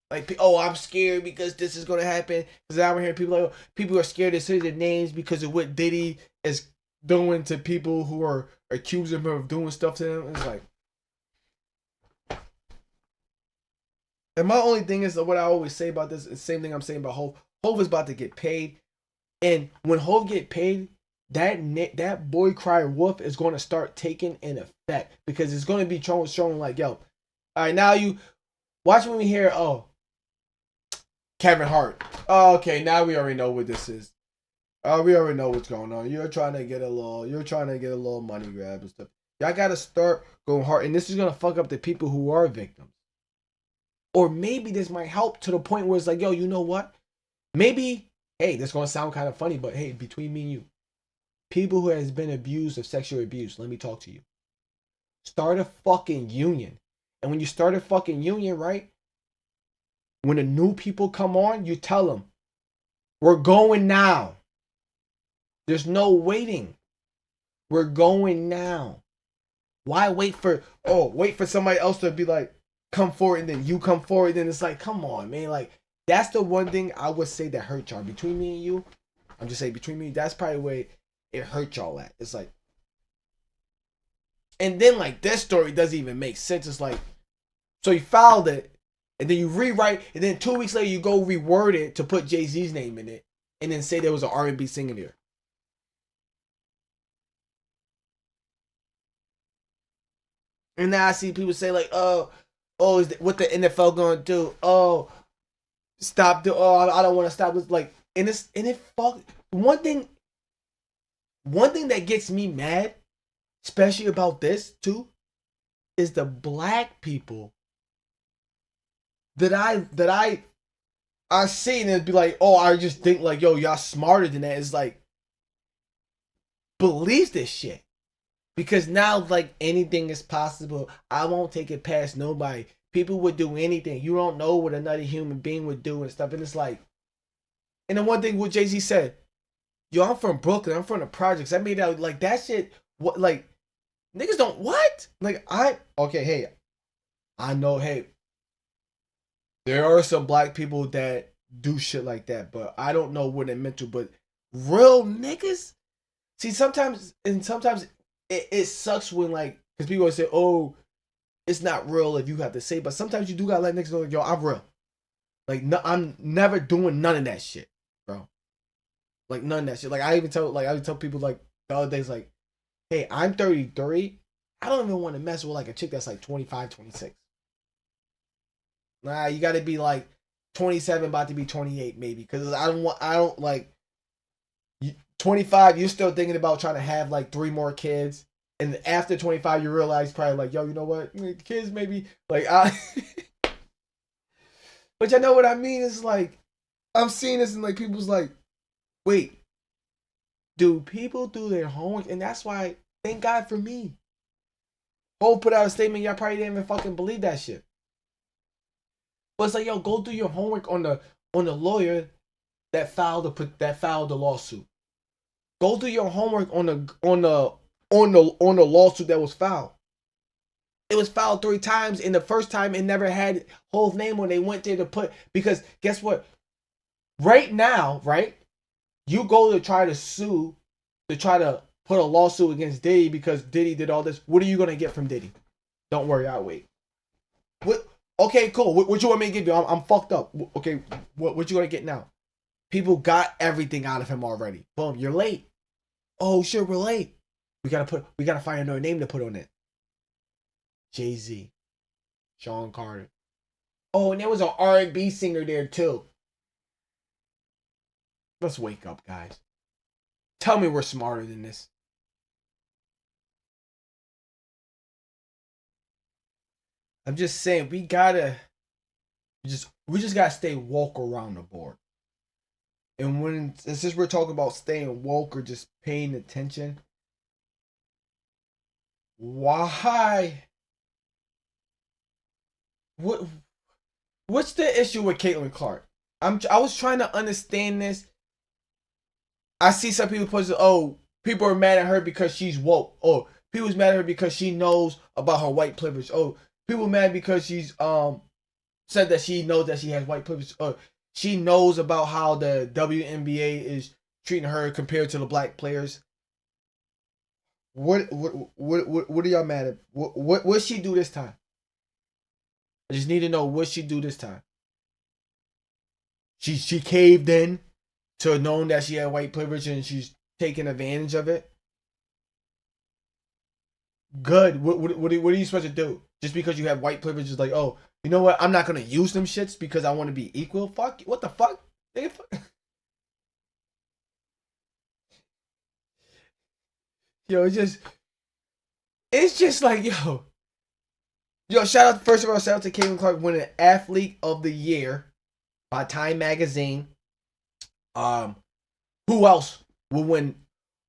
Like, oh, I'm scared because this is going to happen. Because I'm hearing people like, oh, people are scared to say their names because of what Diddy is doing to people who are accusing him of doing stuff to them. It's like, and my only thing is what I always say about this is the same thing I'm saying about Hove. Hove is about to get paid. And when Hove get paid, that boy cry wolf is going to start taking an effect. Because it's going to be showing like, yo, all right, now you watch when we hear, oh, Kevin Hart. Oh, okay, now we already know what this is. We already know what's going on. You're trying to get a little money grab and stuff. Y'all gotta start going hard, and this is gonna fuck up the people who are victims. Or maybe this might help to the point where it's like, yo, you know what? Maybe, hey, this is gonna sound kind of funny, but hey, between me and you, people who has been abused of sexual abuse, let me talk to you. Start a fucking union. And when you start a fucking union, right? When the new people come on, you tell them, we're going now. There's no waiting. We're going now. Why wait for somebody else to be like, come forward, and then you come forward, and it's like, come on, man. Like, that's the one thing I would say that hurt y'all. Between me and you, I'm just saying, between me, that's probably where it hurt y'all at. It's like, and then like this story doesn't even make sense. It's like, so you filed it, and then you rewrite, and then 2 weeks later you go reword it to put Jay-Z's name in it, and then say there was an R&B singer there. And now I see people say like, oh, what the NFL gonna do? Oh, stop the. Oh, I don't want to stop this. Like, and it fuck. One thing that gets me mad, especially about this too, is the black people that I see and it'd be like, oh, I just think like, yo, y'all smarter than that. It's like, believe this shit. Because now, like, anything is possible. I won't take it past nobody. People would do anything. You don't know what another human being would do and stuff. And it's like, and the one thing what Jay-Z said, yo, I'm from Brooklyn. I'm from the projects. I made out like that shit. What, like, niggas don't, what? Like, okay, hey, I know, hey, there are some black people that do shit like that, but I don't know what it meant to. But real niggas, see, sometimes it sucks when like, because people always say, oh, it's not real if you have to say, but sometimes you do gotta let niggas know, like, yo, I'm real. Like, no, I'm never doing none of that shit, bro. Like, none of that shit. Like, I even tell people like the other days, like, hey, I'm 33. I don't even want to mess with like a chick that's like 25, 26. Nah, you gotta be like 27, about to be 28, maybe. Cause I don't like 25, you're still thinking about trying to have like 3 more kids. And after 25, you realize probably like, yo, you know what? Kids maybe like but you know what I mean? It's like I'm seeing this and like people's like, wait, do people do their homework? And that's why, thank God for me. Ho put out a statement, y'all probably didn't even fucking believe that shit. But it's like, yo, go do your homework on the lawyer that filed the lawsuit. Go do your homework on the lawsuit that was filed. It was filed 3 times, and the first time it never had Hov's name when they went there to put, because guess what? Right now, right? You go to try to sue, to try to put a lawsuit against Diddy because Diddy did all this. What are you gonna get from Diddy? Don't worry, I'll wait. What? Okay, cool. What you want me to give you? I'm fucked up. Okay, what you gonna get now? People got everything out of him already. Boom, you're late. Oh shit, we're late. We gotta find another name to put on it. Jay-Z, Sean Carter. Oh, and there was an R&B singer there too. Let's wake up, guys. Tell me we're smarter than this. I'm just saying we just gotta stay woke around the board. And when since we're talking about staying woke or just paying attention, why? What's the issue with Caitlin Clark? I was trying to understand this. I see some people post, oh, people are mad at her because she's woke. Oh, people's mad at her because she knows about her white privilege. Oh, people mad because she's said that she knows that she has white privilege. She knows about how the WNBA is treating her compared to the black players. What are y'all mad at? What she do this time? I just need to know what she do this time. She caved in to knowing that she had white privilege and she's taking advantage of it. Good. What are you supposed to do? Just because you have white privilege is like, oh, you know what? I'm not gonna use them shits because I want to be equal. Fuck. What the fuck? Yo, it's just like, yo, shout out, first of all, shout out to Caitlin Clark winning Athlete of the Year by Time Magazine. Who else would win?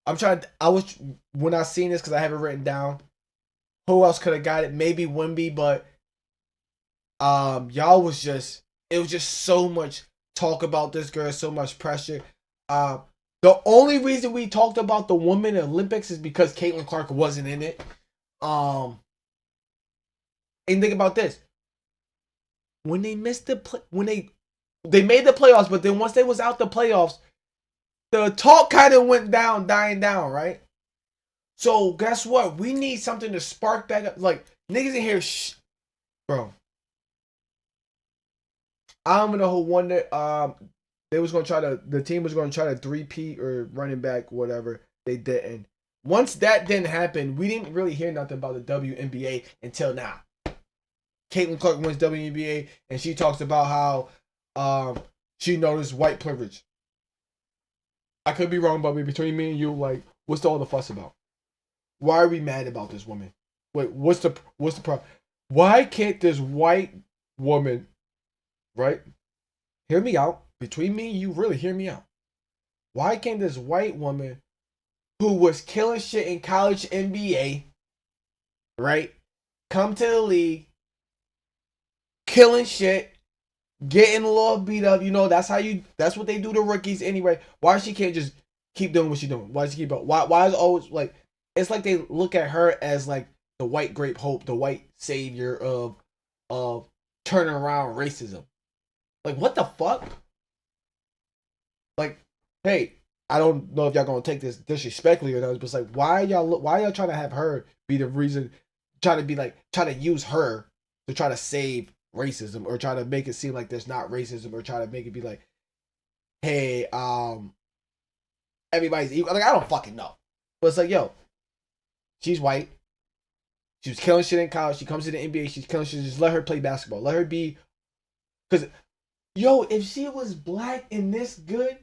When I seen this, because I have it written down. Who else could have got it? Maybe Wimby, but y'all was just, it was just so much talk about this girl, so much pressure. The only reason we talked about the Women Olympics is because Caitlin Clark wasn't in it. And think about this: when they missed when they made the playoffs, but then once they was out the playoffs, the talk kind of went down, dying down, right? So guess what? We need something to spark back up. Like niggas in here, bro. I don't know who won it. They was gonna try to. The team was gonna try to three-peat or running back, whatever. They didn't. Once that didn't happen, we didn't really hear nothing about the WNBA until now. Caitlin Clark wins WNBA, and she talks about how she noticed white privilege. I could be wrong, but between me and you, like, what's all the fuss about? Why are we mad about this woman? Wait, what's the problem? Why can't this white woman, right? Hear me out. Between me and you, really hear me out. Why can't this white woman who was killing shit in college NBA, right, come to the league, killing shit, getting a little beat up? You know, that's what they do to rookies anyway. Why she can't just keep doing what she's doing? Why does she keep up? Why is it always like, it's like they look at her as like the white grape hope, the white savior of turning around racism. Like, what the fuck? Like, hey, I don't know if y'all gonna take this disrespectfully or not, but it's like, why y'all trying to have her be the reason, trying to use her to try to save racism, or try to make it seem like there's not racism, or try to make it be like, hey, everybody's equal. Like, I don't fucking know. But it's like, yo, she's white. She was killing shit in college. She comes to the NBA. She's killing shit. Just let her play basketball. Let her be. Because, yo, if she was black and this good,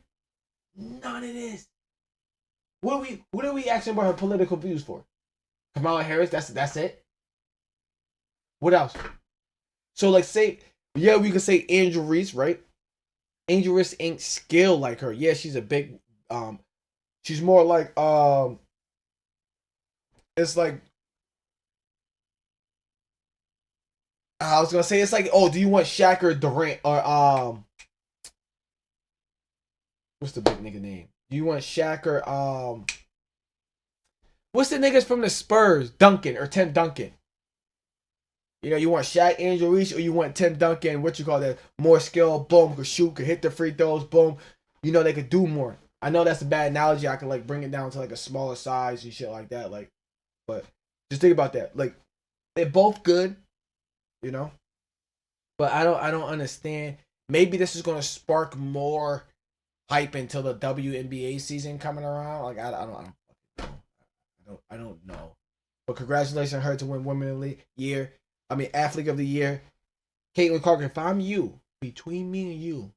none of this. What are we asking about her political views for? Kamala Harris, that's it? What else? So, like, say, yeah, we could say Angel Reese, right? Angel Reese ain't skilled like her. Yeah, she's a big, she's more like, it's like, I was gonna say, it's like, oh, do you want Shaq or Durant, or, what's the big nigga name? Do you want Shaq or, what's the niggas from the Spurs? Duncan or Tim Duncan. You know, you want Shaq, Angel Reese, or you want Tim Duncan, what you call that? More skill, boom, could shoot, could hit the free throws, boom. You know, they could do more. I know that's a bad analogy. I could, like, bring it down to, like, a smaller size and shit like that. Like, but just think about that. Like, they're both good, you know? But I don't understand. Maybe this is going to spark more hype until the WNBA season coming around. Like, I don't know. But congratulations on her to win Women of the Year. I mean, Athlete of the Year. Caitlin Clark, if I'm you, between me and you,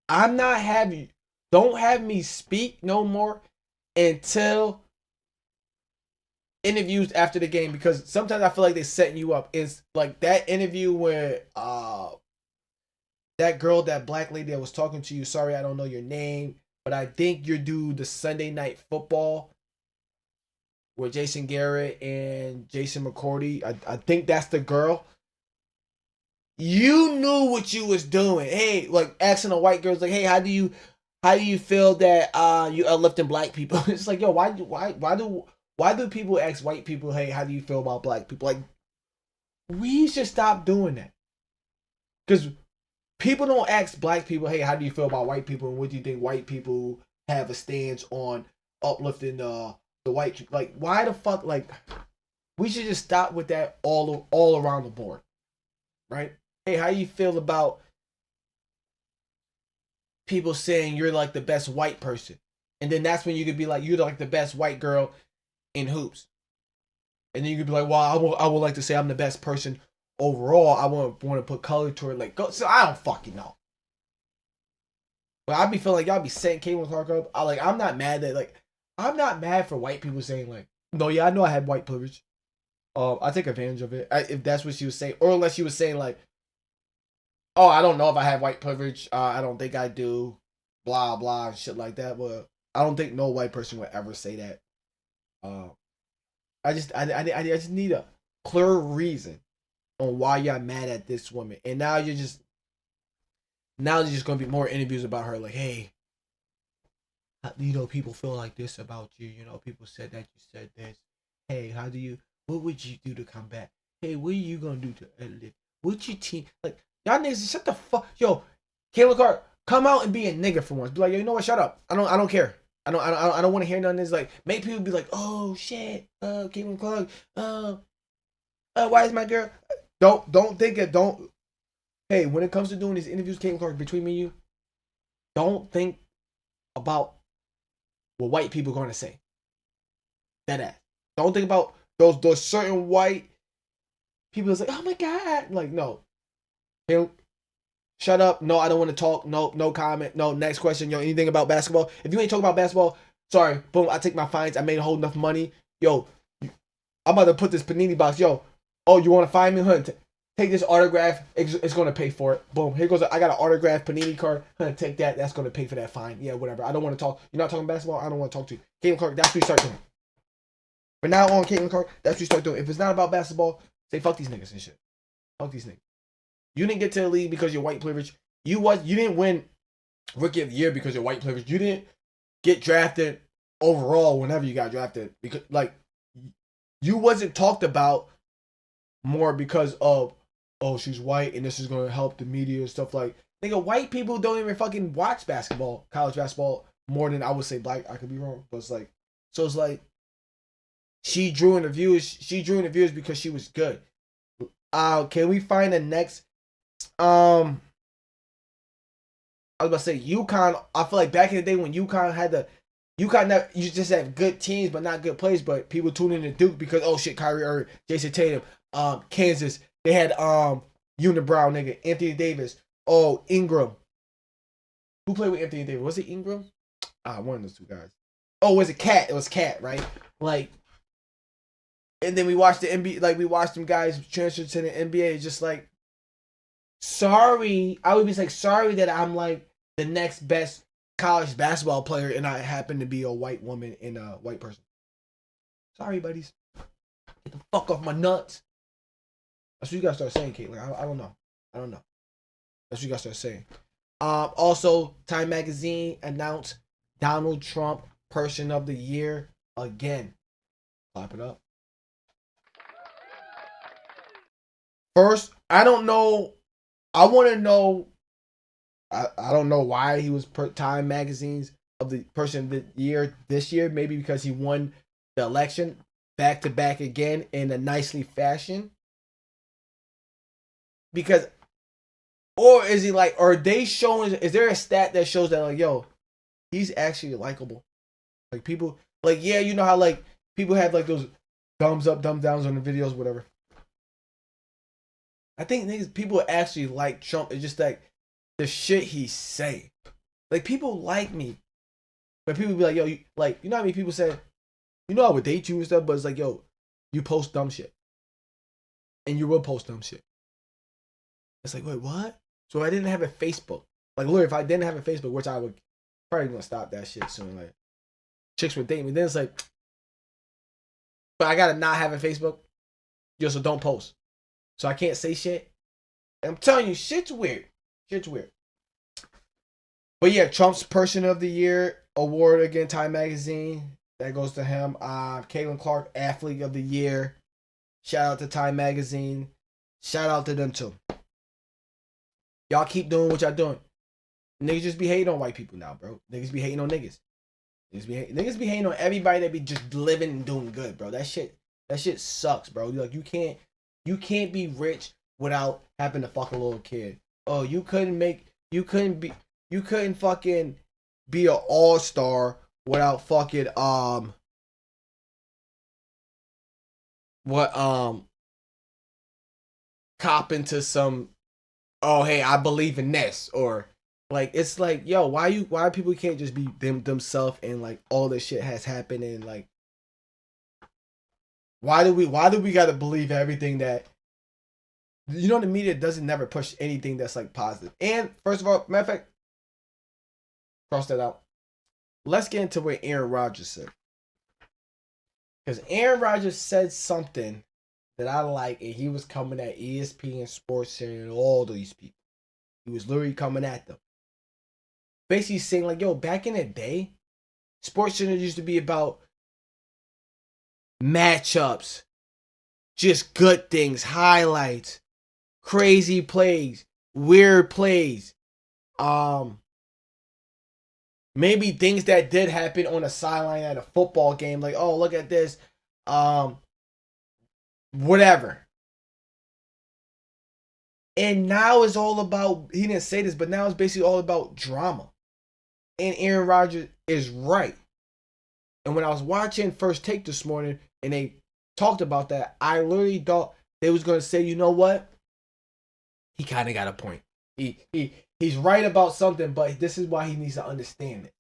I'm not having, don't have me speak no more until interviews after the game, because sometimes I feel like they're setting you up. It's like that interview where that girl, that black lady that was talking to you, sorry I don't know your name, but I think you do the Sunday Night Football with Jason Garrett and Jason McCourty. I think that's the girl. You knew what you was doing. Hey, like asking the white girls, like, hey, how do you feel that you uplifting black people? It's like, yo, why do people ask white people, hey, how do you feel about black people? Like, we should stop doing that. Because people don't ask black people, hey, how do you feel about white people? And what do you think white people have a stance on uplifting the white? Like, why the fuck? Like, we should just stop with that all around the board, right? Hey, how you feel about people saying you're like the best white person? And then that's when you could be like, you're like the best white girl in hoops. And then you could be like, well, I would like to say I'm the best person overall. I want to put color to it. Like, go. So I don't fucking know. But I be feeling like y'all be setting Caitlin Clark up. I'm not mad that, like, I'm not mad for white people saying, like, no, yeah, I know I had white privilege. I take advantage of it. If that's what she was saying. Or unless she was saying, like, oh, I don't know if I have white privilege. I don't think I do. Blah, blah, and shit like that. But I don't think no white person would ever say that. I just need a clear reason on why y'all mad at this woman. And now there's just gonna be more interviews about her. Like, hey, you know, people feel like this about you. You know, people said that you said this. Hey, what would you do to come back? Hey, what are you gonna do to live? What's your team? Like, y'all niggas, shut the fuck. Yo, Caitlin Clark, Come out and be a nigga for once. Be like, yo, you know what? Shut up. I don't care. I don't want to hear none of this. Like, make people be like, oh shit, Caitlin Clark, why is my girl? Don't think it. Don't. Hey, when it comes to doing these interviews, Caitlin Clark, between me and you, don't think about what white people are going to say. That ass. Don't think about those certain white people that's like, oh my god, like no. Shut up. No, I don't want to talk. No comment. No, next question. Yo, anything about basketball? If you ain't talking about basketball, sorry. Boom, I take my fines. I made a whole enough money. Yo, I'm about to put this panini box. Yo, oh, you want to find me? Hun, take this autograph. It's going to pay for it. Boom, here goes. I got an autograph panini card. Hun, take that. That's going to pay for that fine. Yeah, whatever. I don't want to talk. You're not talking basketball? I don't want to talk to you. Caitlin Clark, that's what you start doing. But now on Caitlin Clark, that's what you start doing. If it's not about basketball, say fuck these niggas and shit. Fuck these niggas. You didn't get to the league because you're white privilege. You didn't win Rookie of the Year because you're white privilege. You didn't get drafted overall whenever you got drafted because like you wasn't talked about more because of she's white and this is gonna help the media and stuff like nigga. White people don't even fucking watch basketball, college basketball more than I would say black. I could be wrong, but it's like she drew in the viewers. She drew in the viewers because she was good. Can we find the next? I was about to say UConn. I feel like back in the day when UConn had you just had good teams but not good players, but people tuned in to Duke because oh shit, Kyrie Irving, Jason Tatum, Kansas, they had Unibrow nigga, Anthony Davis, Ingram. Who played with Anthony Davis? Was it Ingram? One of those two guys. Oh, was it Cat? It was Cat, right? Like, and then we watched the NBA, like we watched them guys transfer to the NBA, just like sorry, I would be like, sorry that I'm like the next best college basketball player and I happen to be a white woman and a white person. Sorry, buddies. Get the fuck off my nuts. That's what you gotta start saying, Caitlin. I don't know. That's what you gotta start saying. Also, Time Magazine announced Donald Trump Person of the Year again. Clap it up. First, I don't know. I want to know. I don't know why he was Time Magazine's of the Person of the Year this year. Maybe because he won the election back to back again in a nicely fashion. Because, or is he like, are they showing? Is there a stat that shows that like, yo, he's actually likable? Like people, like yeah, you know how like people have like those thumbs up, thumbs downs on the videos, whatever. I think people actually like Trump. It's just like the shit he say. Like people like me, but people be like, yo, you know how many people say, you know I would date you and stuff, but it's like, yo, you post dumb shit, and you will post dumb shit. It's like, wait, what? So I didn't have a Facebook. Like, literally, if I didn't have a Facebook, which I would probably gonna stop that shit soon. Like, chicks would date me. Then it's like, but I gotta not have a Facebook. Yo, so don't post. So I can't say shit. And I'm telling you, shit's weird. Shit's weird. But yeah, Trump's Person of the Year award again, Time Magazine. That goes to him. Caitlin Clark, Athlete of the Year. Shout out to Time Magazine. Shout out to them too. Y'all keep doing what y'all doing. Niggas just be hating on white people now, bro. Niggas be hating on niggas. Niggas be hating on everybody that be just living and doing good, bro. That shit sucks, bro. Like you can't be rich without having to fuck a little kid. Oh, you couldn't fucking be an all-star without fucking copping to some, oh hey, I believe in this, or like it's like, yo, why people can't just be themselves and like all this shit has happened and like why do we gotta believe everything that, you know, the media doesn't never push anything that's like positive. And first of all, matter of fact, cross that out. Let's get into what Aaron Rodgers said. Because Aaron Rodgers said something that I like, and he was coming at ESPN Sports Center and all these people. He was literally coming at them. Basically saying like, yo, back in the day, Sports Center used to be about matchups, just good things, highlights, crazy plays, weird plays. Maybe things that did happen on a sideline at a football game, like, oh, look at this, whatever. And now it's all about, he didn't say this, but now it's basically all about drama. And Aaron Rodgers is right. And when I was watching First Take this morning and they talked about that, I literally thought they was going to say, you know what? He kind of got a point. He's right about something, but this is why he needs to understand it.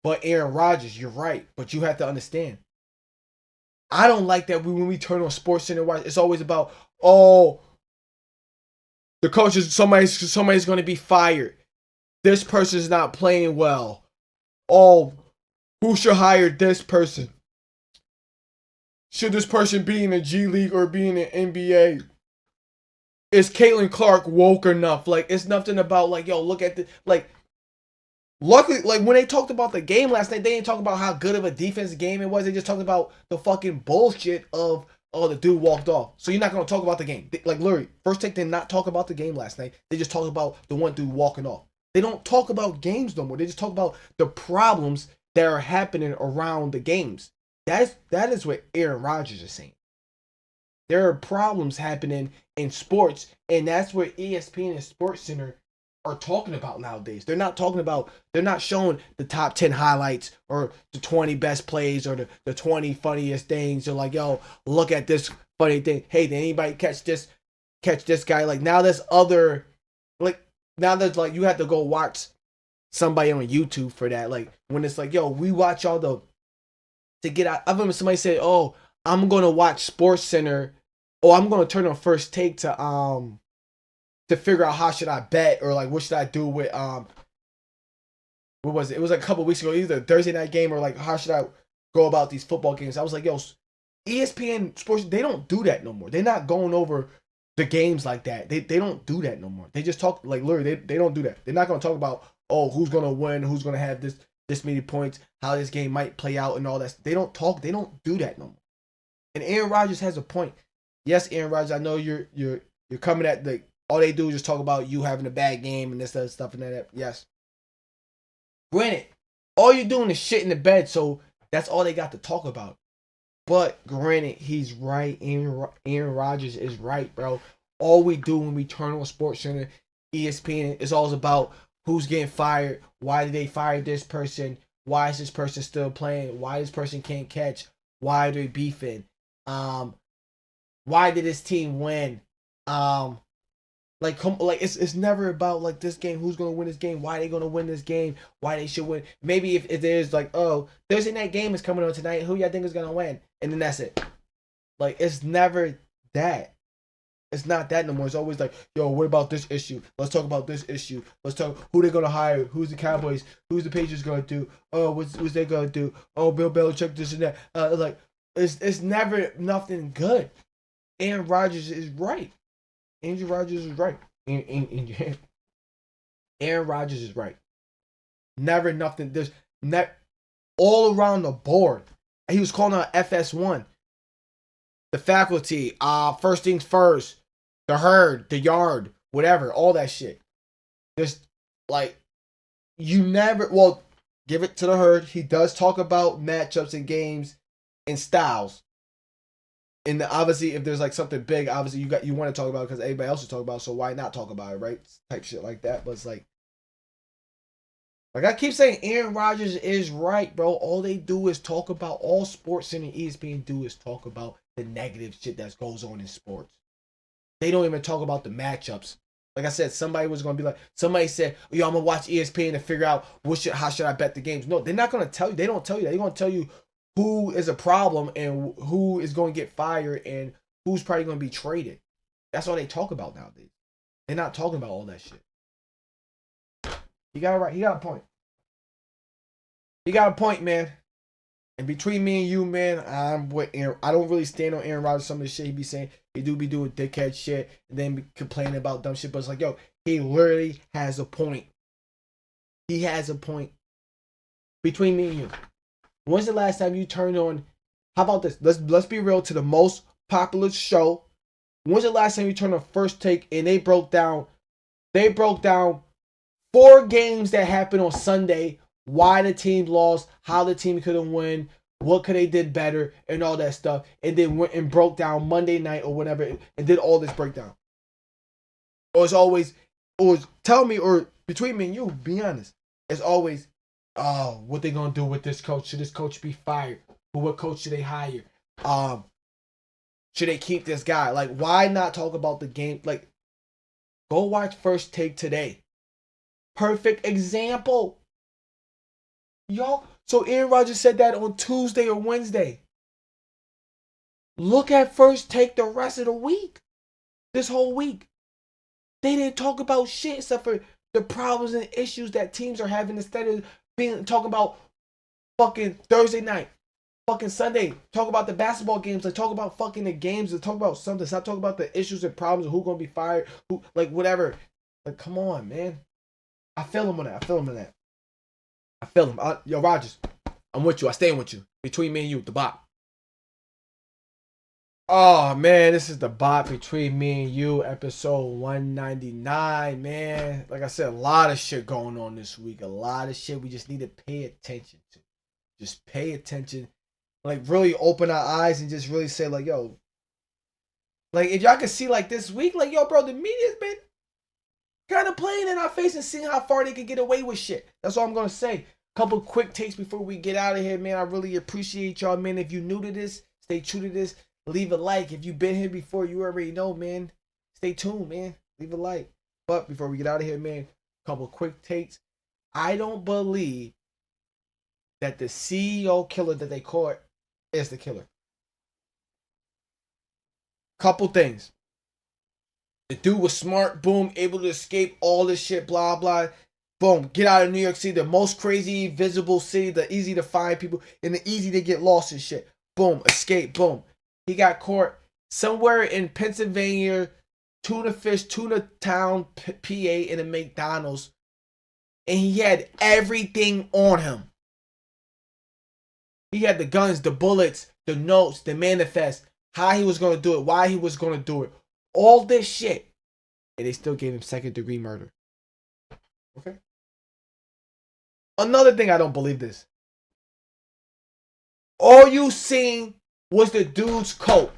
But Aaron Rodgers, you're right, but you have to understand. I don't like that when we turn on Sports Center, it's always about, oh, the coach is somebody's going to be fired. This person's not playing well. Oh, who should hire this person? Should this person be in the G League or be in the NBA? Is Caitlin Clark woke enough? Like, it's nothing about, like, yo, look at the, like, luckily, like, when they talked about the game last night, they didn't talk about how good of a defensive game it was. They just talked about the fucking bullshit of, oh, the dude walked off. So you're not going to talk about the game. Like, literally, First Take did not talk about the game last night. They just talked about the one dude walking off. They don't talk about games no more. They just talk about the problems that are happening around the games. That is what Aaron Rodgers is saying. There are problems happening in sports, and that's what ESPN and Sports Center are talking about nowadays. They're not showing the top 10 highlights or the 20 best plays or the 20 funniest things. They're like, yo, look at this funny thing. Hey, did anybody catch this guy? Like, now there's other, like, now there's, like, you have to go watch somebody on YouTube for that. Like, when it's like, yo, we watch all to get out. I remember somebody said, oh, I'm going to watch Sports Center. Oh, I'm going to turn on First Take to figure out how should I bet, or like what should I do with what was it? It was like a couple weeks ago, either Thursday night game or like how should I go about these football games. I was like, yo, ESPN Sports, they don't do that no more. They're not going over the games like that. They don't do that no more. They just talk, like, literally, they don't do that. They're not going to talk about, oh, who's going to win, who's going to have this many points, how this game might play out and all that. They don't do that no more. And Aaron Rodgers has a point. Yes, Aaron Rodgers, I know you're coming at the, all they do is just talk about you having a bad game and this other stuff and that. Yes. Granted, all you're doing is shit in the bed, so that's all they got to talk about. But granted, he's right. Aaron Rodgers is right, bro. All we do when we turn on Sports Center, ESPN, is all about who's getting fired, why did they fire this person, why is this person still playing, why this person can't catch, why are they beefing, why did this team win, like it's never about like this game, who's gonna win this game, why they gonna win this game, why they should win. Maybe if there's like, oh, Thursday night game is coming on tonight, who y'all think is gonna win, and then that's it. Like, it's never that. It's not that no more. It's always like, yo, what about this issue? Let's talk about this issue. Let's talk who they're gonna hire, who's the Cowboys, who's the Patriots gonna do, oh, what's they gonna do, oh, Bill Belichick, this and that. Like, it's never nothing good. Aaron Rodgers is right. Aaron Rodgers is right. Aaron Rodgers is right. Never nothing. There's all around the board. He was calling out FS1. The faculty, first things first, the herd, the yard, whatever, all that shit. Just like, you never, well, give it to the herd. He does talk about matchups and games and styles. And obviously, if there's like something big, obviously you want to talk about it because everybody else is talking about it, so why not talk about it, right? Type shit like that. But it's like I keep saying, Aaron Rodgers is right, bro. All they do is talk about, all Sports Center and ESPN do is talk about the negative shit that goes on in sports. They don't even talk about the matchups. Like I said, somebody was gonna be like, somebody said, yo, I'm gonna watch ESPN to figure out how should I bet the games. No, they're not gonna tell you. They don't tell you that. They're gonna tell you who is a problem and who is going to get fired and who's probably going to be traded. That's all they talk about nowadays. They're not talking about all that shit. He got it right. He got a point. He got a point, man. And between me and you, man, I'm with Aaron. I don't really stand on Aaron Rodgers. Some of the shit he be saying, he do be doing dickhead shit and then be complaining about dumb shit. But it's like, yo, he literally has a point. He has a point. Between me and you. When's the last time you turned on? How about this? Let's be real, to the most popular show. When's the last time you turned on First Take and they broke down 4 games that happened on Sunday, why the team lost, how the team couldn't win, what could they did better, and all that stuff, and then went and broke down Monday night or whatever, and did all this breakdown. Or it's always, or tell me, or between me and you, be honest, it's always, oh, what they gonna do with this coach? Should this coach be fired? What coach should they hire? Should they keep this guy? Like, why not talk about the game? Like, go watch First Take today. Perfect example. Yo, so Aaron Rodgers said that on Tuesday or Wednesday. Look at First Take the rest of the week. This whole week. They didn't talk about shit except for the problems and issues that teams are having instead of talking about fucking Thursday night, fucking Sunday. Talk about the basketball games. Like, talk about fucking the games. And talk about something. Stop talking about the issues and problems of who's going to be fired. Who, like, whatever. Like, come on, man. I feel him on that. I feel him. Yo, Rodgers, I'm with you. I stand with you. Between me and you, the bot. Oh, man, this is the bot between me and you, episode 199, man. Like I said, a lot of shit going on this week. A lot of shit we just need to pay attention to. Just pay attention. Like, really open our eyes and just really say, like, yo. Like, if y'all can see, like, this week, like, yo, bro, the media's been kind of playing in our face and seeing how far they can get away with shit. That's all I'm going to say. Couple quick takes before we get out of here, man. I really appreciate y'all, man. If you're new to this, stay true to this. Leave a like. If you've been here before, you already know, man. Stay tuned, man. Leave a like. But before we get out of here, man, couple quick takes. I don't believe that the CEO killer that they caught is the killer. Couple things. The dude was smart, boom, able to escape all this shit, blah, blah. Boom, get out of New York City, the most crazy, visible city, the easy to find people, and the easy to get lost and shit. Boom, escape, boom. He got caught somewhere in Pennsylvania, tuna town, PA, in a McDonald's. And he had everything on him. He had the guns, the bullets, the notes, the manifest, how he was going to do it, why he was going to do it. All this shit. And they still gave him second-degree murder. Okay? Another thing I don't believe this. All you seen was the dude's coat.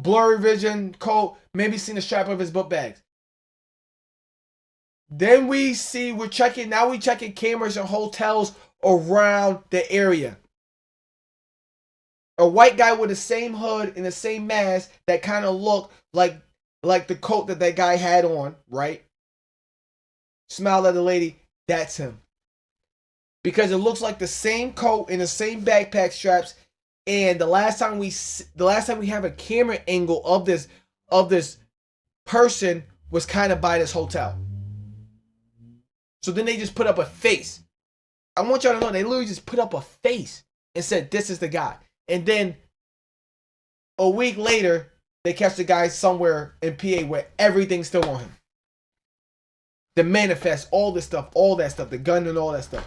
Blurry vision, coat, maybe seen the strap of his book bags. Then we checking cameras in hotels around the area. A white guy with the same hood and the same mask that kind of looked like the coat that guy had on, right? Smiled at the lady, that's him. Because it looks like the same coat and the same backpack straps. And the last time we have a camera angle of this person was kind of by this hotel. So then they just put up a face. I want y'all to know they literally just put up a face and said this is the guy. And then a week later they catch the guy somewhere in PA where everything's still on him. The manifest, all this stuff, all that stuff, the gun and all that stuff.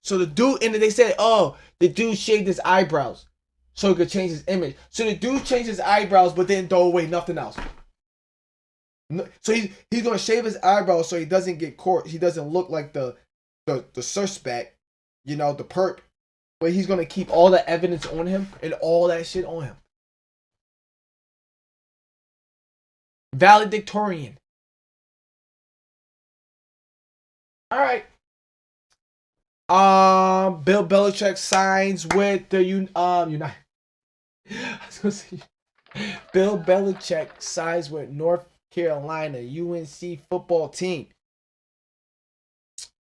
So the dude, and they said, oh, the dude shaved his eyebrows so he could change his image. So the dude changed his eyebrows but didn't throw away nothing else. So he's going to shave his eyebrows so he doesn't get caught. He doesn't look like the suspect, the perp. But he's going to keep all the evidence on him and all that shit on him. Valedictorian. All right. Bill Belichick signs with the United. I was gonna say, Bill Belichick signs with North Carolina UNC football team.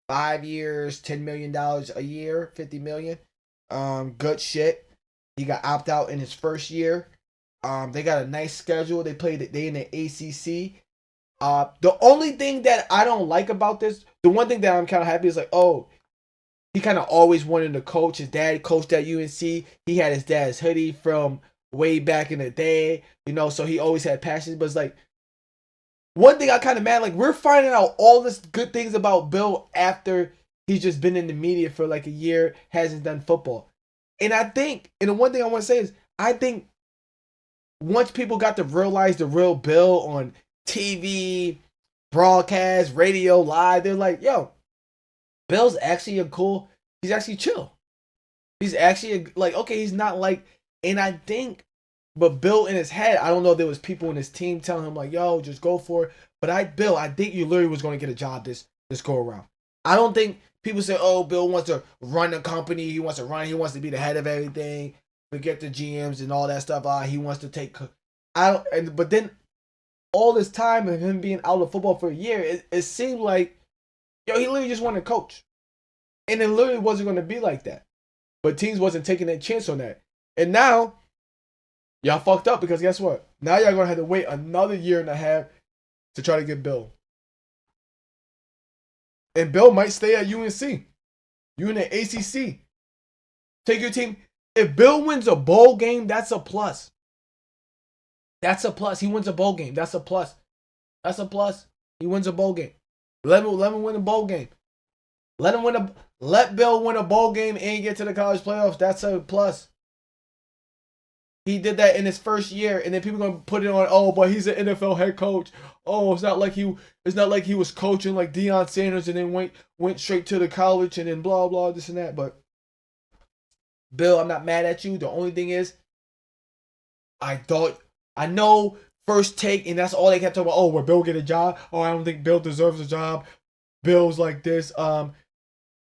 5 years, $10 million a year, $50 million. Good shit. He got opt out in his first year. They got a nice schedule. They in the ACC. The only thing that I don't like about this, the one thing that I'm kind of happy is like, oh, he kind of always wanted to coach. His dad coached at UNC. He had his dad's hoodie from way back in the day, so he always had passions. But it's like, one thing I kind of mad, like, we're finding out all this good things about Bill after he's just been in the media for like a year, hasn't done football. And I think, and the one thing I want to say is, I think once people got to realize the real Bill on TV, broadcast, radio, live, they're like, yo, Bill's actually he's actually chill. He's actually like, okay, he's not like, and I think, but Bill in his head, I don't know if there was people in his team telling him like, yo, just go for it. But I think you literally was going to get a job this go around. I don't think people say, oh, Bill wants to run the company. He wants to be the head of everything. Forget the GMs and all that stuff. He wants to take, but then all this time of him being out of football for a year, it seemed like, yo, he literally just wanted to coach. And it literally wasn't going to be like that. But teams wasn't taking that chance on that. And now, y'all fucked up because guess what? Now y'all going to have to wait another year and a half to try to get Bill. And Bill might stay at UNC. You in the ACC. Take your team. If Bill wins a bowl game, that's a plus. That's a plus. He wins a bowl game. That's a plus. That's a plus. He wins a bowl game. Let him win a bowl game. Let Bill win a bowl game and get to the college playoffs. That's a plus. He did that in his first year, and then people are gonna put it on. Oh, but he's an NFL head coach. Oh, it's not like he was coaching like Deion Sanders and then went straight to the college and then blah blah this and that. But Bill, I'm not mad at you. The only thing is, I know first take, and that's all they kept talking about. Oh, will Bill get a job? Oh, I don't think Bill deserves a job. Bill's like this.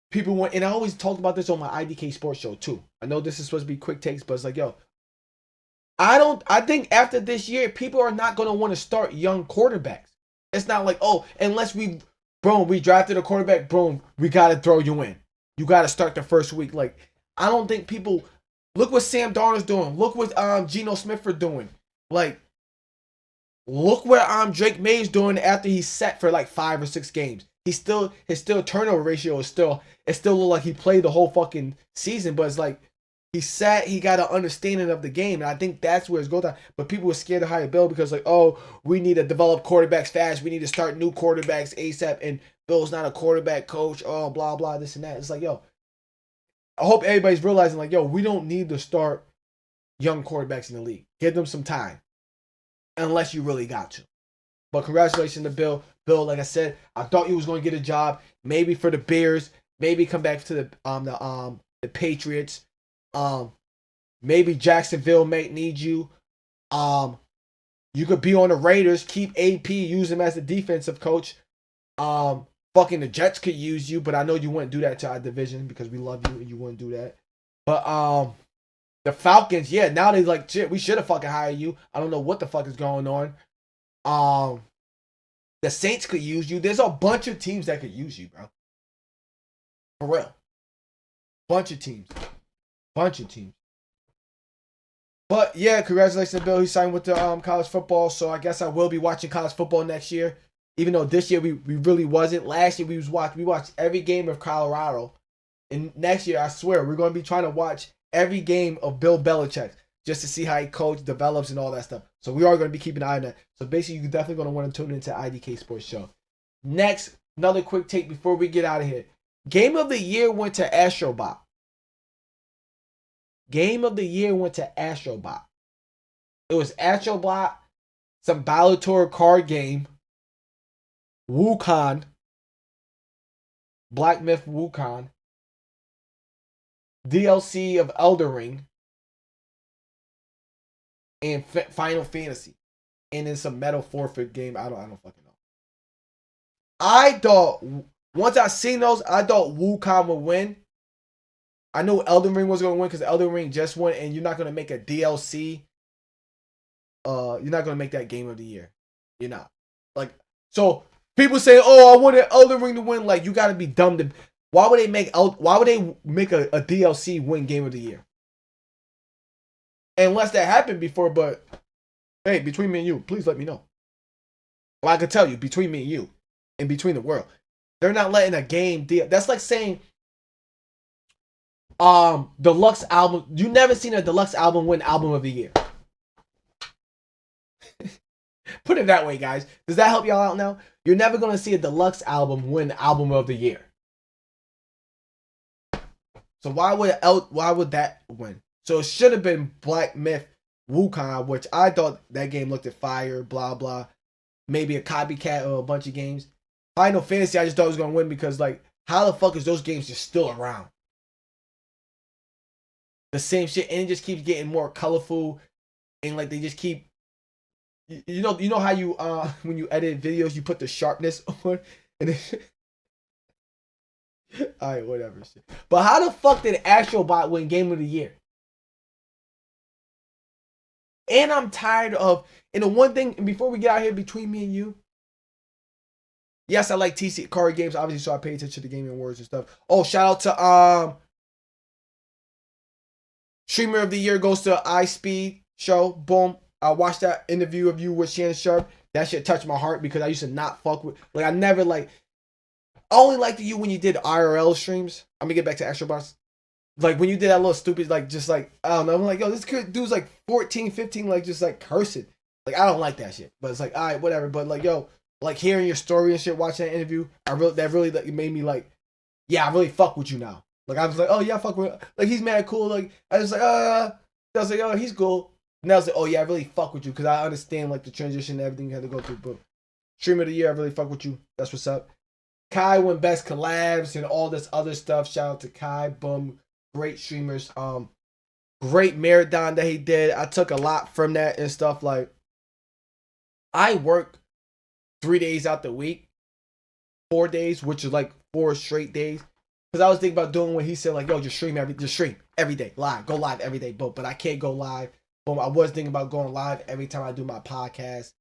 People went, and I always talked about this on my IDK Sports Show too. I know this is supposed to be quick takes, but it's like, yo, I think after this year, people are not gonna want to start young quarterbacks. It's not like, oh, unless we drafted a quarterback, boom, we gotta throw you in. You gotta start the first week. Like, I don't think people look what Sam Darnold's doing. Look what Geno Smith are doing. Like, look what Drake May's doing after he's set for like 5 or 6 games. His turnover ratio is still look like he played the whole fucking season, but it's like he got an understanding of the game, and I think that's where it's going down. But people were scared to hire Bill because like, oh, we need to develop quarterbacks fast. We need to start new quarterbacks ASAP, and Bill's not a quarterback coach. Oh, blah blah this and that. It's like, yo, I hope everybody's realizing like, yo, we don't need to start young quarterbacks in the league. Give them some time, unless you really got to. But congratulations to Bill. Bill, like I said, I thought he was going to get a job, maybe for the Bears, maybe come back to the Patriots. Maybe Jacksonville may need you. You could be on the Raiders, keep AP, use him as a defensive coach. Fucking the Jets could use you, but I know you wouldn't do that to our division because we love you and you wouldn't do that. But the Falcons, yeah, now they like, shit, we should have fucking hired you. I don't know what the fuck is going on. The Saints could use you. There's a bunch of teams that could use you, bro. For real. Bunch of teams. But yeah, congratulations to Bill. He signed with the college football. So I guess I will be watching college football next year. Even though this year we really wasn't. Last year we watched every game of Colorado. And next year, I swear, we're going to be trying to watch every game of Bill Belichick just to see how he coach, develops, and all that stuff. So we are going to be keeping an eye on that. So basically, you're definitely going to want to tune into IDK Sports Show. Next, another quick take before we get out of here. Game of the year went to Astrobot. It was Astrobot, some Bellator card game, Wukong, Black Myth Wukong, DLC of Elden Ring, and Final Fantasy, and then some Metal Forfeit game. I don't fucking know. I thought once I seen those, I thought Wukong would win. I knew Elden Ring was gonna win because Elden Ring just won, and you're not gonna make a DLC. You're not gonna make that game of the year. You're not. Like, so people say, "Oh, I wanted Elden Ring to win." Like, you gotta be dumb to. Why would they make a DLC win game of the year? Unless that happened before, but hey, between me and you, please let me know. Well, I can tell you, between me and you, and between the world, they're not letting a game deal. That's like saying, deluxe album. You never seen a deluxe album win album of the year. Put it that way, guys. Does that help y'all out now? You're never gonna see a deluxe album win album of the year. So why would that win? So it should have been Black Myth Wukong, which I thought that game looked at fire, blah, blah. Maybe a copycat of a bunch of games. Final Fantasy, I just thought it was going to win because, like, how the fuck is those games just still around? The same shit, and it just keeps getting more colorful, and, like, they just keep... You know how you, when you edit videos, you put the sharpness on, and then... Alright, whatever. Shit. But how the fuck did AstroBot win Game of the Year? And I'm tired of... And the one thing, and before we get out here between me and you, yes, I like TC card games, obviously, so I pay attention to the gaming awards and stuff. Oh, shout out to Streamer of the Year goes to iSpeed Show. Boom. I watched that interview of you with Shannon Sharp. That shit touched my heart because I used to not fuck with... Like, I never, like... I only liked you when you did IRL streams. I'm gonna get back to AstroBots. Like, when you did that little stupid, like, just like, I don't know. I'm like, yo, this dude's like 14, 15, like, just like cursing. Like, I don't like that shit. But it's like, all right, whatever. But like, yo, like hearing your story and shit, watching that interview, that really like, made me like, yeah, I really fuck with you now. Like, I was like, oh yeah, I fuck with, like, he's mad cool. Like, I was like, I was like, oh, he's cool. And I was like, oh yeah, I really fuck with you because I understand like the transition and everything you had to go through. But Streamer of the Year, I really fuck with you. That's what's up. Kai won best collabs and all this other stuff. Shout out to Kai. Boom. Great streamers. Great marathon that he did. I took a lot from that and stuff. Like, I work 3 days out the week, 4 days, which is like 4 straight days. Because I was thinking about doing what he said, like, yo, just stream every day, live, go live every day. But I can't go live. Boom. I was thinking about going live every time I do my podcast.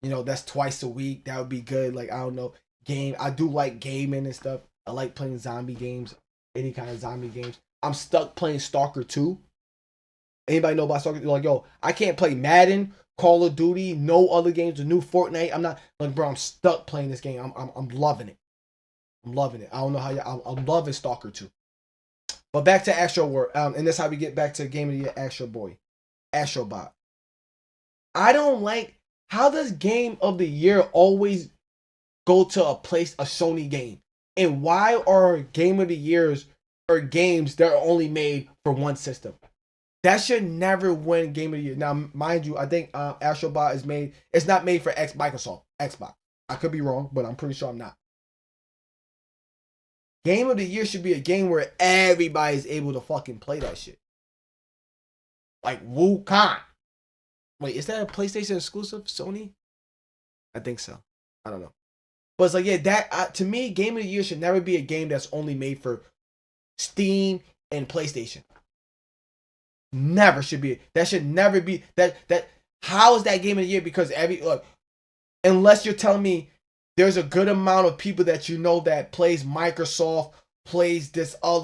You know, that's twice a week. That would be good. Like, I don't know. I do like gaming and stuff. I like playing zombie games, any kind of zombie games. I'm stuck playing Stalker 2. Anybody know about Stalker? Like, yo, I can't play Madden, Call of Duty, no other games, the new Fortnite. I'm not, like, bro, I'm stuck playing this game. I'm loving it. I'm loving it. I don't know how I'm loving Stalker 2. But back to Astro World, and that's how we get back to Game of the Year, Astro Boy, AstroBot. I don't like, how does Game of the Year always go to a Sony game? And why are Game of the Years or games that are only made for one system? That should never win Game of the Year. Now, mind you, I think AstroBot it's not made for Microsoft, Xbox. I could be wrong, but I'm pretty sure I'm not. Game of the Year should be a game where everybody's able to fucking play that shit. Like Wukong. Wait, is that a PlayStation exclusive, Sony? I think so. I don't know. But it's like, yeah, that to me, Game of the Year should never be a game that's only made for Steam and PlayStation. Never should be. That should never be. That how is that Game of the Year? Because unless you're telling me there's a good amount of people that you know that plays Microsoft, plays all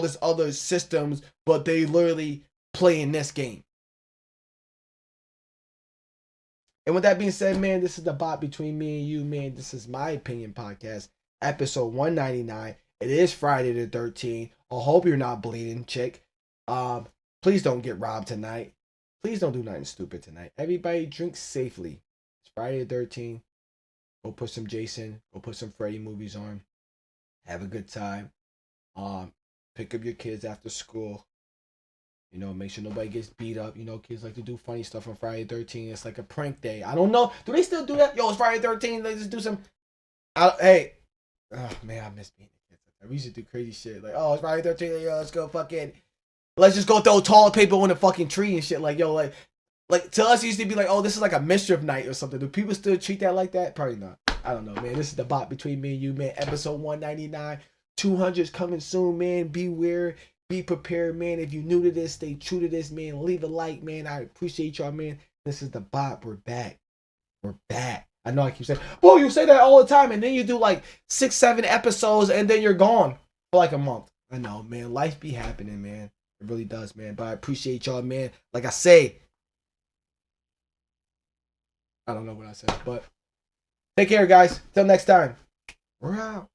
this other systems, but they literally play in this game. And with that being said, man, this is the bot between me and you, man. This is My Opinion Podcast, episode 199. It is Friday the 13th. I hope you're not bleeding, chick. Please don't get robbed tonight. Please don't do nothing stupid tonight. Everybody drink safely. It's Friday the 13th. Go put some Jason, go put some Freddy movies on. Have a good time. Pick up your kids after school. You know, make sure nobody gets beat up. You know, kids like to do funny stuff on Friday the 13th. It's like a prank day. I don't know. Do they still do that? Yo, it's Friday the 13th. They just do some... Hey. Oh, man, I miss being a kid. We used to do crazy shit. Like, oh, it's Friday the 13th. Yo, let's go fucking... Let's just go throw toilet paper on the fucking tree and shit. Like, yo, like to us, it used to be like, oh, this is like a mischief night or something. Do people still treat that like that? Probably not. I don't know, man. This is the bot between me and you, man. Episode 199. 200's coming soon, man. Beware. Be prepared, man. If you're new to this, stay true to this, man. Leave a like, man. I appreciate y'all, man. This is the bot. We're back. We're back. I know I keep saying, boy, you say that all the time, and then you do like 6, 7 episodes, and then you're gone for like a month. I know, man. Life be happening, man. It really does, man. But I appreciate y'all, man. Like I say, I don't know what I said, but take care, guys. Till next time. We're out.